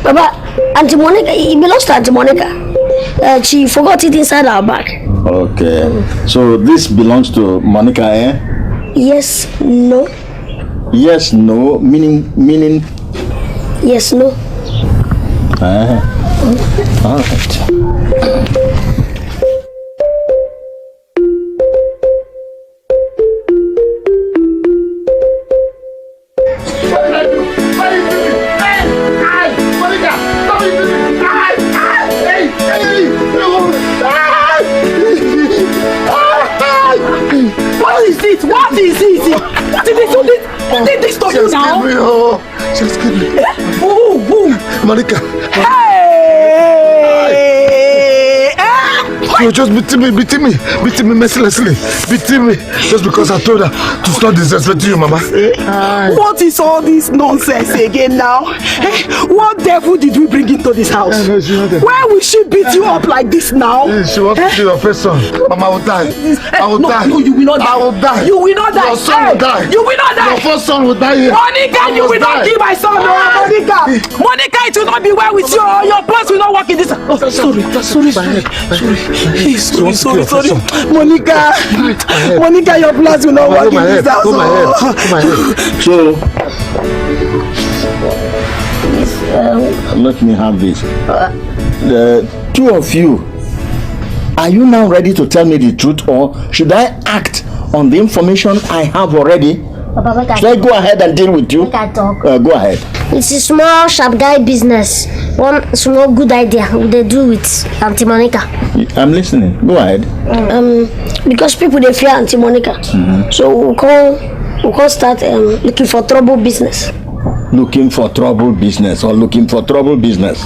Papa, Auntie Monica, it belongs to Auntie Monica. She forgot it inside our bag. Okay. So this belongs to Monica, eh? Yes, no. Yes, no, meaning. Yes, no. All right. What is it? What is it? What did they do this? What did this to you now? Just kidding me. Who? Monica. Hey! You just beating me mercilessly. Beating me just because I told her to stop disrespecting you, Mama. What is all this nonsense again now? What devil did we bring into this house? Why will she beat you up like this now? She wants to kill your first son. Mama, I will die. I will die. No, you will not die. I will die. You will not die. Your son will die. You will not die. Your first son will die here. Monica, you will not kill my son. No, Monica. Monica, it will not be well with you. Your boss will not work in this. Oh, sorry. Sorry. Monica, your plans will not work in this house. Go my head. So, let me have this. The two of you, are you now ready to tell me the truth, or should I act on the information I have already? Papa, should I go ahead and deal with you? Make I talk. Go ahead. It's a small sharp guy business. One small good idea they do with Auntie Monica. I'm listening. Go ahead. Because people they fear Auntie Monica, so we can't start looking for trouble business. Looking for trouble business or looking for trouble business?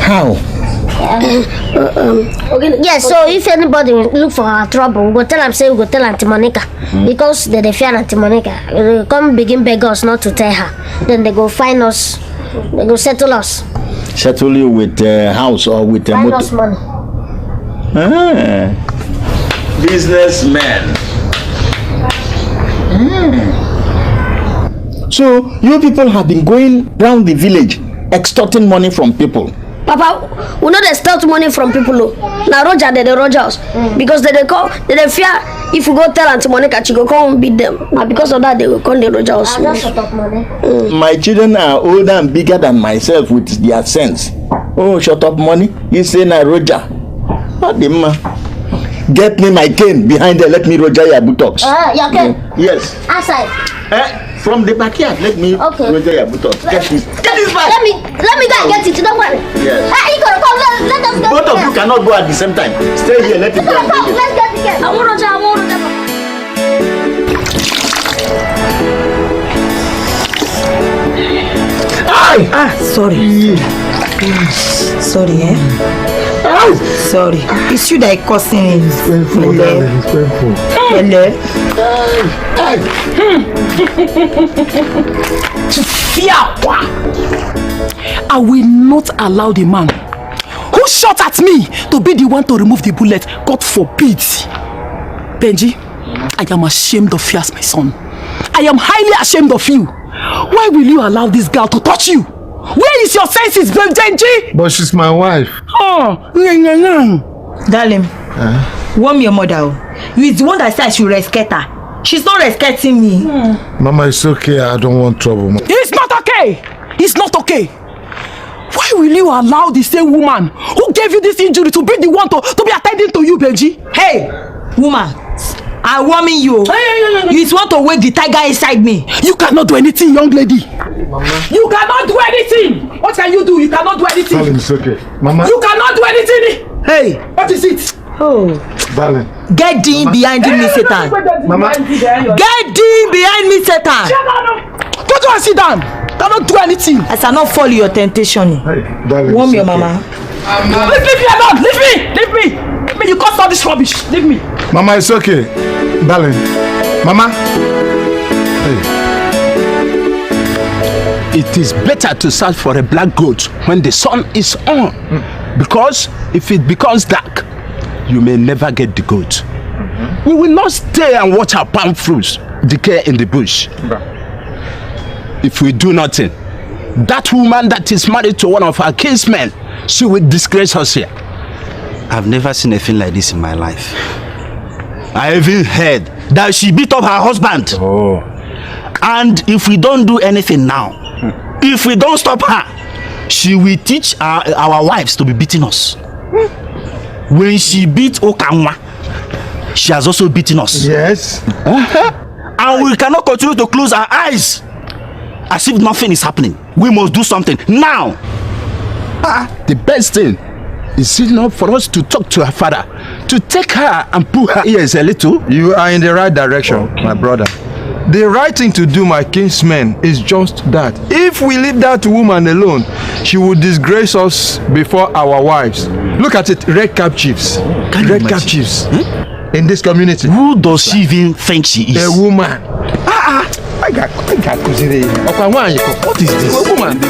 How? Okay. Yeah, so if anybody look for trouble, we go tell them, say we go tell Auntie Monica. Because they fear Auntie Monica. They come begin beg us not to tell her. Then they go find us, they go settle us. Settle you with a house or with a Find us money. Businessman. So you people have been going round the village extorting money from people. Papa, we know they start money from people. Now Roger, they Roger us because they fear if we go tell Auntie Monica, she go come and beat them. Now because of that, they will come the Roger us. My children are older and bigger than myself with their sense. Oh, shut up, money. You say na Roger. What the man? Get me my cane behind there. Let me Roger your buttocks. Your cane? Yes. Outside. From the backyard. Let me Roger your buttocks. Get this back. Let me go and get it. Don't worry. Yes. You gotta come. Let us go. Both of you cannot go at the same time. Stay here. Let me go. Let's get the cane. I want Roger. Sorry, Sorry. It's you that causing it. It's painful, darling. It's painful. I will not allow the man who shot at me to be the one to remove the bullet. God forbid. Benji, I am ashamed of you as my son. I am highly ashamed of you. Why will you allow this girl to touch you? Where is your senses, Benji? But she's my wife. Darling, warn your mother. You is the one that said I should respect her. She's not respecting me. Mama, it's okay. I don't want trouble. It's not okay. It's not okay. Why will you allow the same woman who gave you this injury to be the one to be attending to you, Benji? Hey, woman, I'm warning you. You want to wake the tiger inside me. You cannot do anything, young lady. Mama. You cannot do anything. What can you do? You cannot do anything. Darling, it's okay. Mama. You cannot do anything. Hey. What is it? Oh. Darling. Get in behind me, Satan. Mama. Get in behind me, Satan. Go to and sit down. Cannot do anything. I shall not follow your temptation. Hey, darling. Warm your mama. Leave me alone. Leave me. You caused all this rubbish. Leave me. Mama, it's okay. Darling. Mama. Hey. It is better to search for a black goat when the sun is on. Because if it becomes dark, you may never get the goat. We will not stay and watch our palm fruits decay in the bush. If we do nothing, that woman that is married to one of our kinsmen, she will disgrace us here. I've never seen a thing like this in my life. I even heard that she beat up her husband. Oh. And if we don't do anything now, if we don't stop her, she will teach our wives to be beating us. When she beat Okanwa, she has also beaten us. Yes. And we cannot continue to close our eyes as if nothing is happening. We must do something now. The best thing is it not for us to talk to her father, to take her and pull her ears a little? You are in the right direction, my brother. The right thing to do, my kinsmen, is just that. If we leave that woman alone, she will disgrace us before our wives. Look at it, red cap chiefs. Red cap chiefs. In this community. Who does she even think she is? A woman. I got what is this? A woman.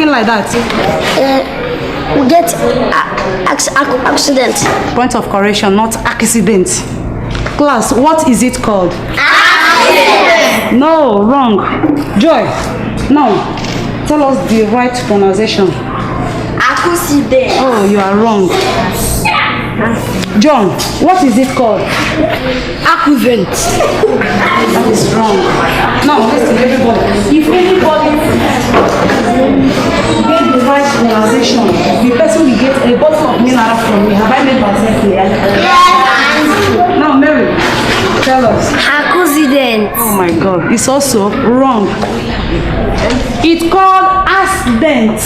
Like that? We get accident. Point of correction, not accident. Class, what is it called? Accident. No, wrong. Joy, now tell us the right pronunciation. Accident. Oh, you are wrong. John, what is it called? Accident. That is wrong. Now listen, everybody. If anybody get the right pronunciation, the person will get a bottle of mineral from me. Have I made myself clear? Yes. Now Mary, tell us. Accident. Oh my God, it's also wrong. It's called accident.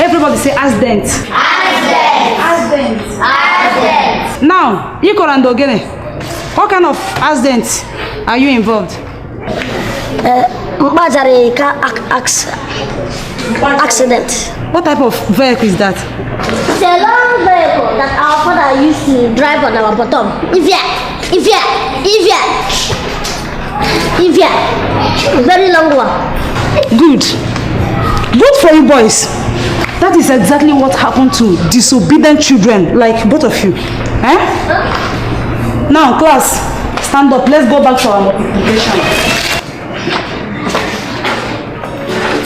Everybody say accident. Accident. Accident. Now, Ikoro and Ogene, what kind of accident are you involved? Accident. What type of vehicle is that? It's a long vehicle that our father used to drive on our bottom. Very long one. Good. Good for you boys. That is exactly what happened to disobedient children like both of you. Now, class, stand up. Let's go back to our multiplication.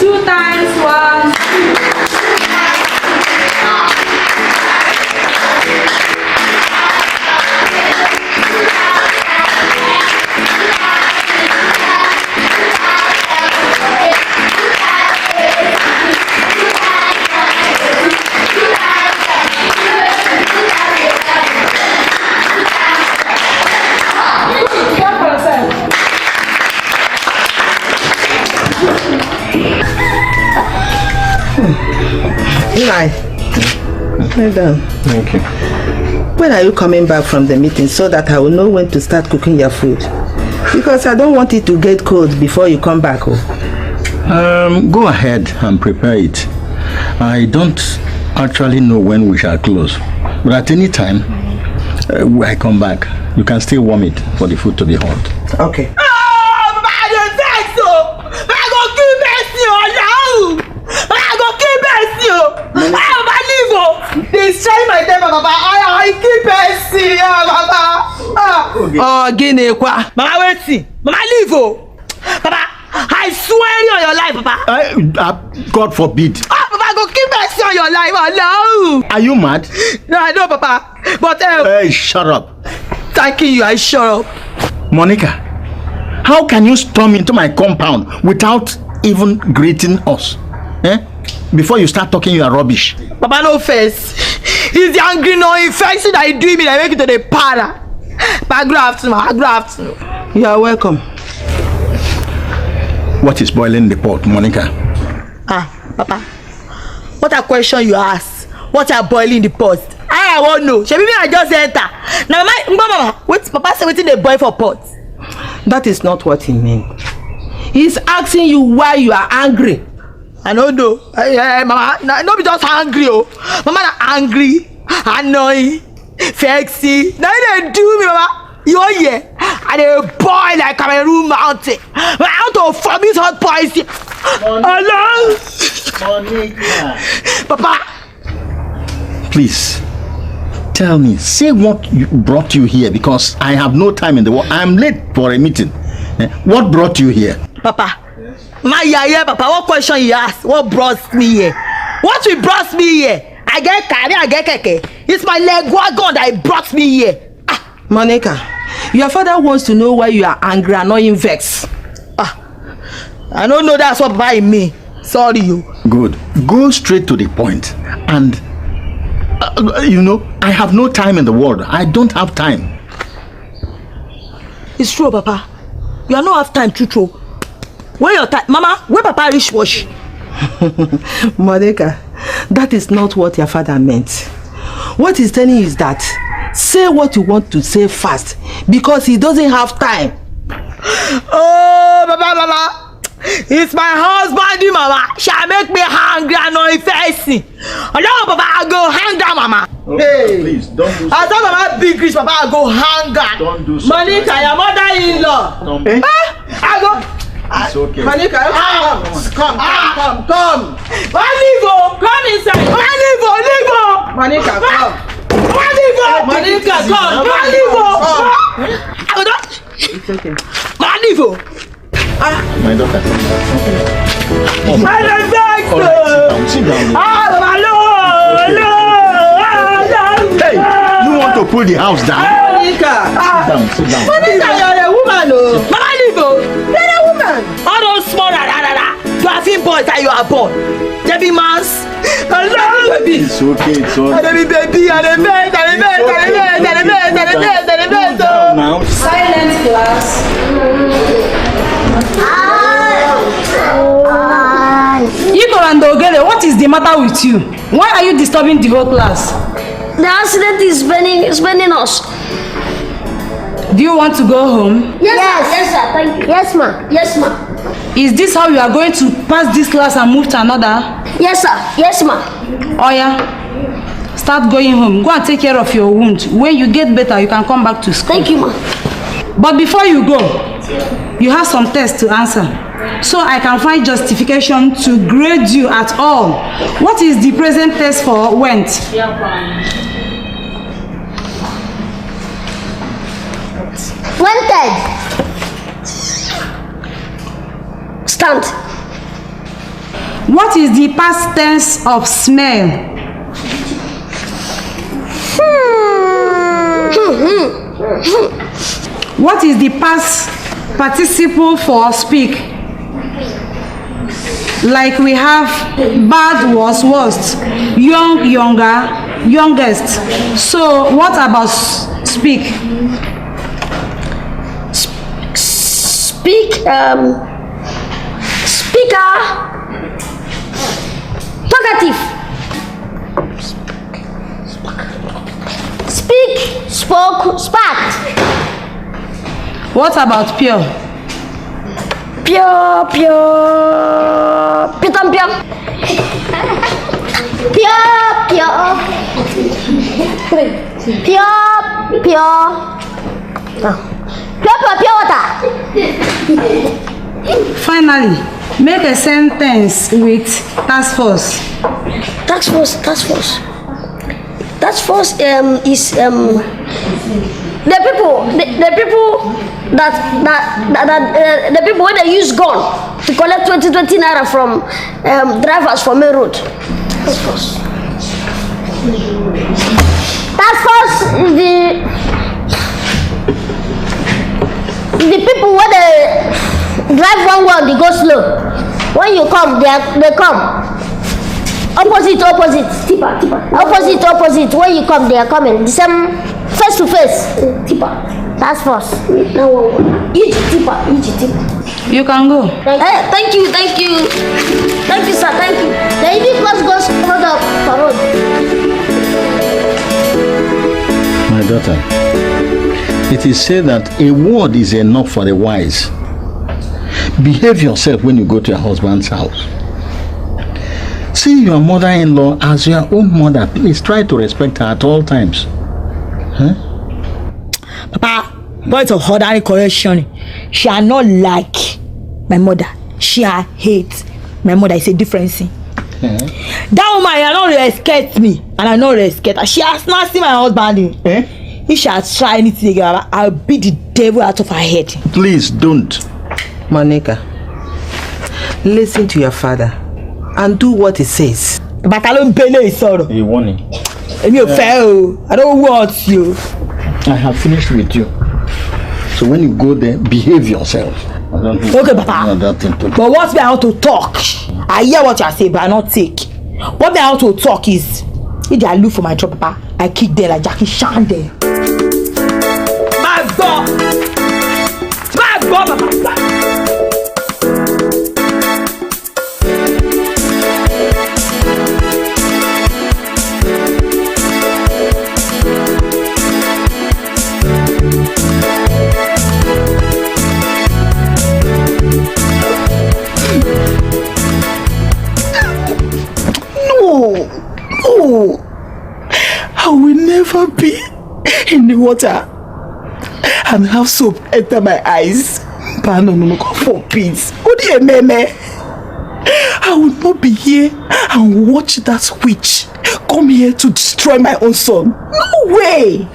2 times 1. Well done. Thank you. When are you coming back from the meeting so that I will know when to start cooking your food? Because I don't want it to get cold before you come back. Go ahead and prepare it. I don't actually know when we shall close, but at any time when I come back, you can still warm it for the food to be hot. Okay. They try my temper, Papa. I keep it. Oh, Guinea, Mama, wait, Mama, leave, oh. Papa, I swear on your life, Papa. God forbid. Ah, Papa, go keep mercy on your life. Oh, no. Are you mad? No, I know, Papa. But hey, shut up. Thanking you, I shut up. Monica, how can you storm into my compound without even greeting us? Before you start talking your rubbish. Papa, no face. He's the angry, no infection that he do me. I make it to the para. Papa, good afternoon. You are welcome. What is boiling the pot, Monica? Papa, what a question you ask. What are boiling the pot? I won't know. Maybe I just enter. Now, Mama, wait, Papa say waiting the boil for pot. That is not what he meant. He's asking you why you are angry. I don't know. Mama, no be just angry, oh. Mama, angry, annoying, sexy. Now they do me, Mama. You here, and they boil like Cameroon mountain. I want to vomit hot poison. Hello, Monica. Papa. Please, tell me. Say what brought you here, because I have no time in the world. I'm late for a meeting. What brought you here, Papa? My yeah, Papa. What question you ask? What brought me here? What will brought me here? I get carry, I get keke. It's my leg wagon that brought me here. Monica, your father wants to know why you are angry and not in vex. I don't know that's what by me. Sorry, you. Good. Go straight to the point. And I have no time in the world. I don't have time. It's true, Papa. You are not have time, true. Where your time, Mama? Where Papa reach wash? Monica, that is not what your father meant. What he's telling you is that say what you want to say fast, because he doesn't have time. Oh, Mama. It's my husband, Mama. Shall make me hungry and not facing. No, Papa, I go hunger, Mama. Hey, please don't do so. I thought Mama big rich, Papa, I go hunger. Don't do so. Monica, your mother-in-law. I go. It's okay. Monica, come. Manivo, come inside. Manivo. Monica, come. Monica, come. It's okay. Manivo. My daughter. Sit down. Hey, you want to pull the house down? Monica. Sit down. Monica, you're a woman, oh. Manivo, you're a woman. All those small you are feeling boys that you are born. Baby mans. Baby. It's okay. Baby. Silent class. Igor and Ogele, what is the matter with you? Why are you disturbing the whole class? The accident is burning us. Do you want to go home? Yes, sir. Thank you. Yes, ma. Is this how you are going to pass this class and move to another? Yes, sir. Yes, ma. Oya, start going home. Go and take care of your wound. When you get better, you can come back to school. Thank you, ma. But before you go, you have some tests to answer, so I can find justification to grade you at all. What is the present test for went? Wanted. Stand. What is the past tense of smell? What is the past participle for speak? Like we have bad was worst, young younger, youngest. So what about speak? Speak. Speaker. Talkative. Speak. Spoke. Sparked. What about pure? Pure. Pitam pure. Pure water. Finally, make a sentence with task force. Task force is the people the people when they use gun to collect 20 naira from drivers for main road. Task force the people when they drive one way they go slow. When you come, they come. Opposite. Opposite. When you come, they are coming. The same face to face. Tipper. Task force. Each tipper. You can go. Thank you. Thank you, sir. Thank you. The ED class goes hold up for road. My daughter, it is said that a word is enough for the wise. Behave yourself when you go to your husband's house. See your mother-in-law as your own mother. Please try to respect her at all times. Huh? Papa, point of ordinary correction. She are not like my mother. She are hate my mother. Is a difference. That woman, I don't respect me, and I don't respect her. She has not seen my husband. If she has tried anything again, I'll beat the devil out of her head. Please don't. Monica, listen to your father and do what he says. But I don't pay sorrow. You want it? I don't want you. I have finished with you. So when you go there, behave yourself. Okay, Papa. But what me I want to talk? I hear what you are saying, but I not take. What me I want to talk is, if they are look for my job, Papa, I kick them like Jackie Chan there. My God, Papa. No, I will never be in the water and have soap enter my eyes. God forbid. I will not be here and watch that witch come here to destroy my own son. No way.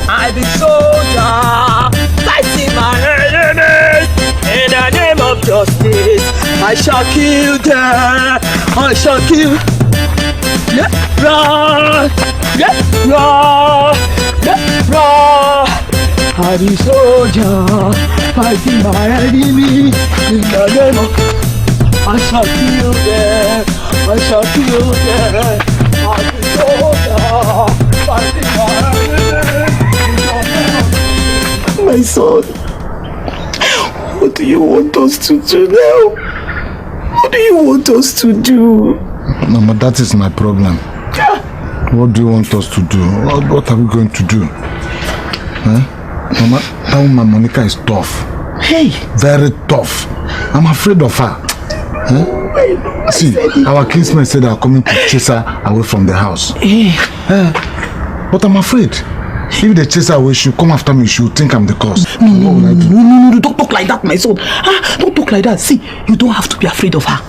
I be soldier, fighting my enemies in the name of justice. I shall kill them. I shall kill. Yeah, run. Yeah, run. Yeah, run. I be soldier, fighting my enemy in the name of. I shall kill them. I shall kill them. I be soldier, fighting my enemy. My son, what do you want us to do now? What do you want us to do? Mama, that is my problem. What do you want us to do? What are we going to do? Huh? Mama, that woman Monica is tough. Hey! Very tough. I'm afraid of her. Huh? See, our kinsmen said they are coming to chase her away from the house. But I'm afraid. If they chase her away, she'll come after me. She'll think I'm the cause. No, don't talk like that, my son. Don't talk like that. See, you don't have to be afraid of her.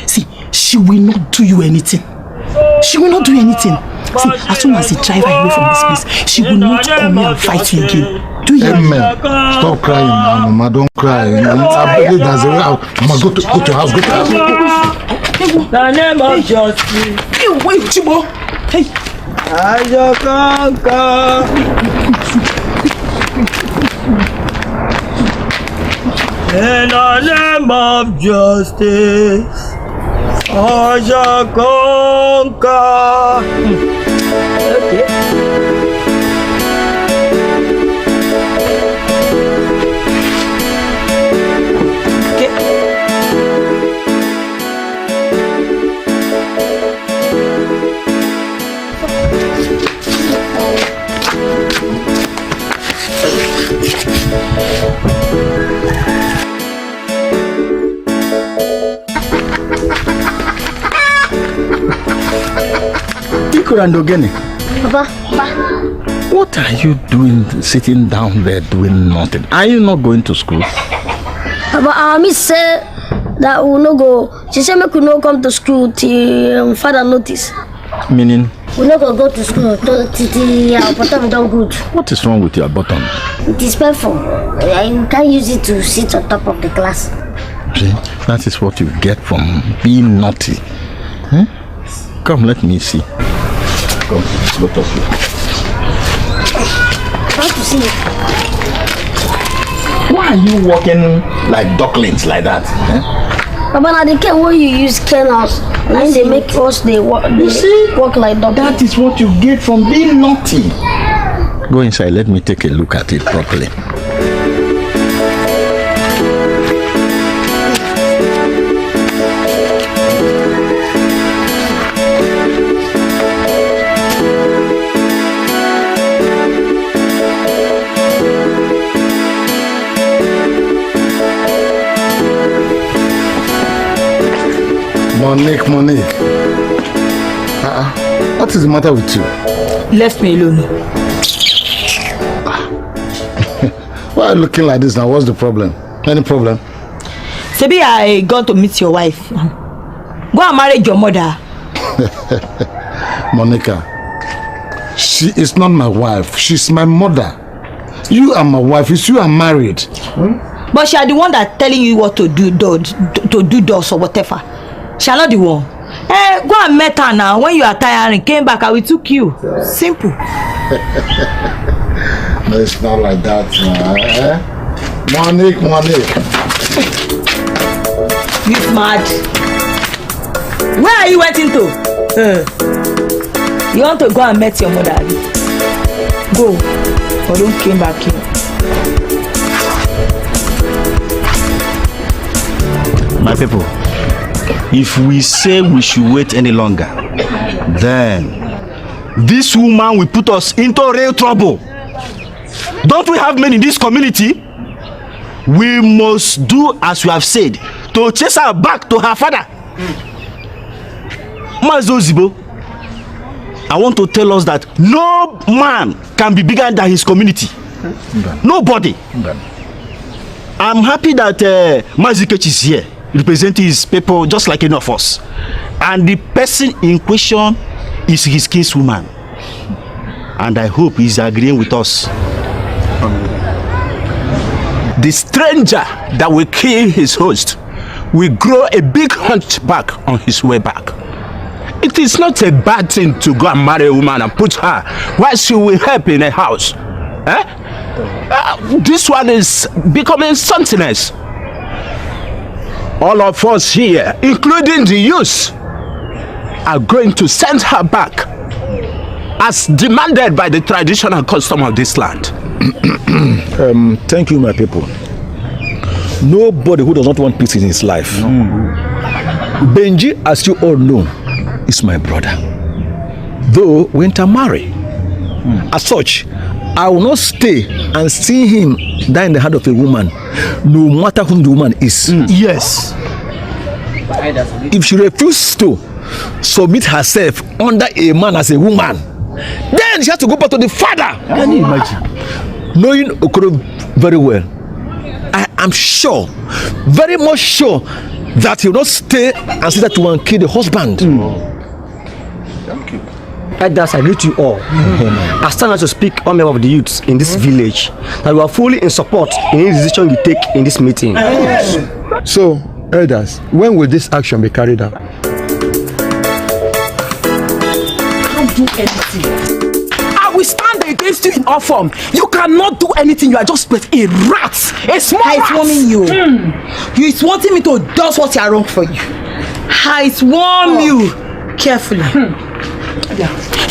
See, she will not do you anything. She will not do anything. See, as soon as they drive her away from this place, she will not come here and fight you again. Do you hear me? Stop crying now, Mama. Don't cry. I believe there's a way out. Mama, go to your house. Go to your house. The name of justice. Wait, Chibo. Hey. I shall conquer. In the name of justice, I shall conquer. Okay. Papa, what are you doing sitting down there doing nothing? Are you not going to school? Papa, our miss said that we will not go. She said we could not come to school till father notice. Meaning? We're not gonna go to school till our bottom don't good. What is wrong with your bottom? It is painful. You can't use it to sit on top of the class. See, that is what you get from being naughty. Huh? Come, let me see. Come, both of you. I want to see it. Why are you walking like ducklings like that? Huh? But now the cane where you use cane us, and they make us walk like ducklings. That is what you get from being naughty. Go inside, let me take a look at it properly. Monique. What is the matter with you? Left me alone. Why are you looking like this now? What's the problem? Any problem? Sebi, I gone to meet your wife. Go and marry your mother. Monica, she is not my wife. She's my mother. You are my wife. It's you are married. But she are the one that telling you what to do, doors or whatever. She are not the one. Go and meet her now. When you are tired and came back, I will took you. Simple. No, it's not like that. Monique. You mad? Where are you waiting to? You want to go and meet your mother? Go. Or don't came back here. My people, if we say we should wait any longer, then this woman will put us into real trouble. Don't we have men in this community? We must do as we have said to chase her back to her father. Mazo Zibo, I want to tell us that no man can be bigger than his community. Nobody. I'm happy that Mazikech is here, representing his people just like any of us. And the person in question is his kinswoman. And I hope he's agreeing with us. The stranger that will kill his host will grow a big hunchback on his way back. It is not a bad thing to go and marry a woman and put her while she will help in a house. This one is becoming something else. All of us here, including the youth, are going to send her back as demanded by the traditional custom of this land. Thank you, my people. Nobody who does not want peace in his life. Benji, as you all know, is my brother. Though we intermarry. As such, I will not stay and see him die in the hand of a woman, no matter whom the woman is. Yes. If she refuses to submit herself under a man as a woman, then she has to go back to the father. Can you imagine? Knowing Okoro very well, I am sure, very much sure, that he will not stay and see that one kill the husband. Thank you. Elders, I greet you all. I stand to speak on behalf of the youths in this village that we are fully in support in any decision you take in this meeting. So, elders, when will this action be carried out? Can't do anything. I will stand against you in all form. You cannot do anything. You are just a rat, a small rat. It's warning you. You is wanting me to do what is wrong for you. I warn you carefully.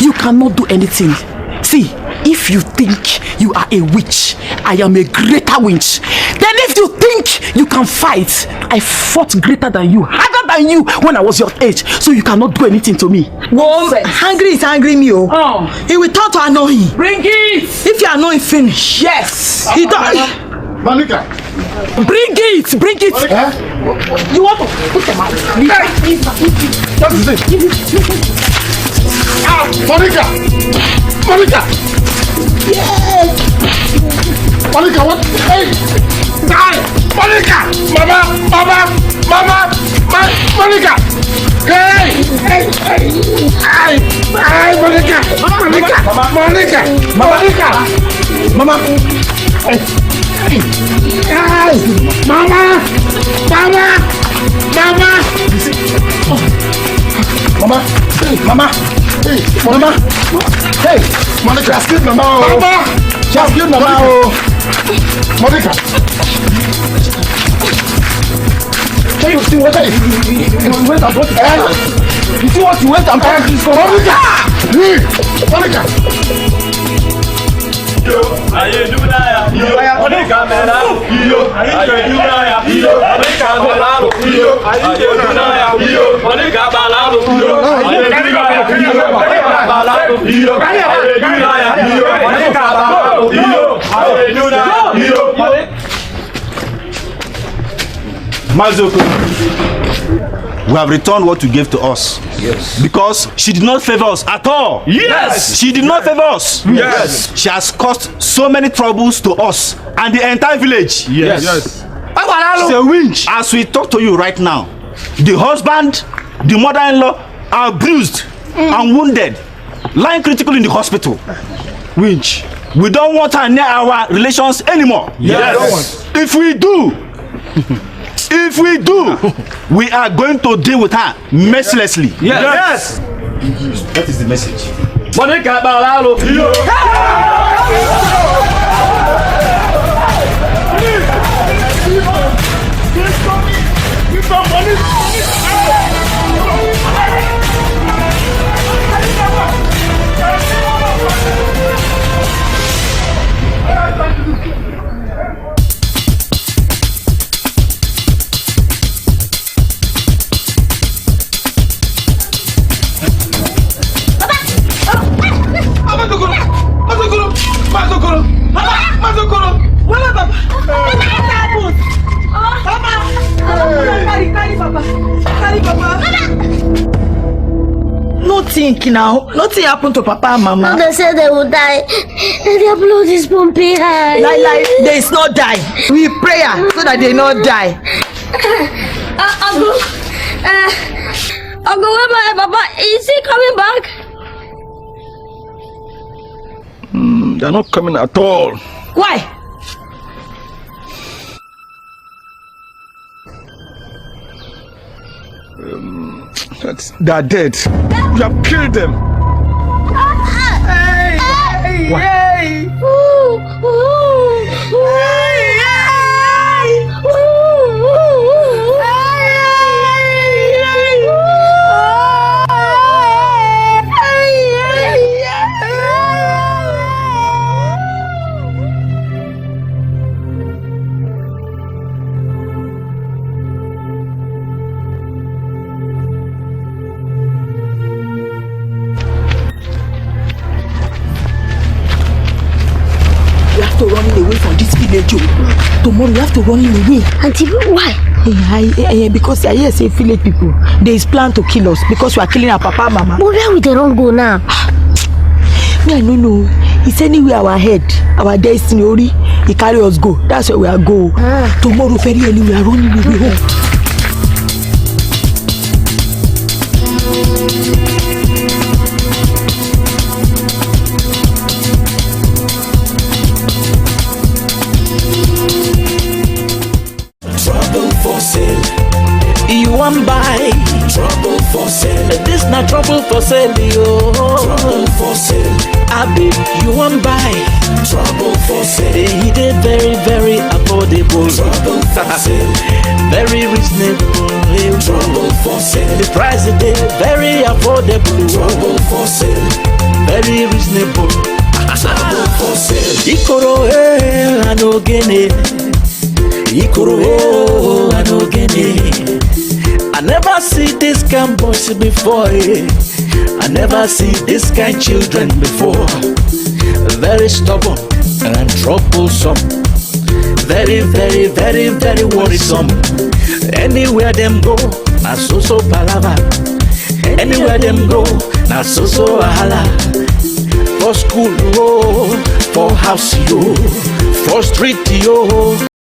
You cannot do anything. See, if you think you are a witch, I am a greater witch. Then if you think you can fight, I fought greater than you, harder than you when I was your age. So you cannot do anything to me. Well, angry is angry me. Oh. He will turn to annoying. Bring it. If you annoy, finish. Yes. He does. Monica. Bring it. Bring it. You want to put them out? What is it? Monica! Monica! Yes! Monica, what? Hey! Die! Monica! Mama! Monica! Hey, Monica, just killed Mama. Just killed Mama. Monica. Can you see what I went and brought it? You see what you went and brought this for? Monica! Monica! Aye, do na ya. Monica, mera. Aye, do na ya. Monica, balalo. Aye, do na ya. Monica, balalo. Aye, do na ya. Balalo. Aye, do na ya. Monica, balalo. Aye, do na ya. Mazoko, we have returned what you gave to us. Yes. Because she did not favor us at all. Yes. She did not favor us. Yes. She has caused so many troubles to us and the entire village. Yes. Yes. She's a winch. As we talk to you right now, the husband, the mother-in-law are bruised and wounded, lying critical in the hospital. Winch. We don't want her near our relations anymore. Yes. If we do, we are going to deal with her mercilessly. Yes. That is the message. Monica balalo. Nothing now. Nothing happened to Papa and Mama. They said they would die. Their blood is pumping high. Like they is not die. We pray so that they not die. Uncle, where my Papa? Is he coming back? They're not coming at all. Why? They are dead. You have killed them. Hey! Running away from this village. Tomorrow you have to run away. Auntie, why? Because I hear say village people, there is plan to kill us because we are killing our Papa and Mama. But where we the wrong go now? Me, I don't know. It's anywhere our head, our destiny, Ori, he carry us go. That's where we are go. Tomorrow very early we are running away home. You want buy trouble for sale. This not trouble for sale, yo. Trouble for sale. Abi, you want buy trouble for sale. It is very, very affordable. Trouble for sale. Very reasonable. Trouble for sale. The price is very affordable. Trouble for sale. Very reasonable. Trouble for sale. Ikoro anogene. Ikoro anogene. I never see this kind boys before. I never see this kind children before. Very stubborn and troublesome. Very, very, very, very worrisome. Anywhere them go, na so palava. Anywhere them go, na so ahala. For school, yo. For house, yo. For street, yo.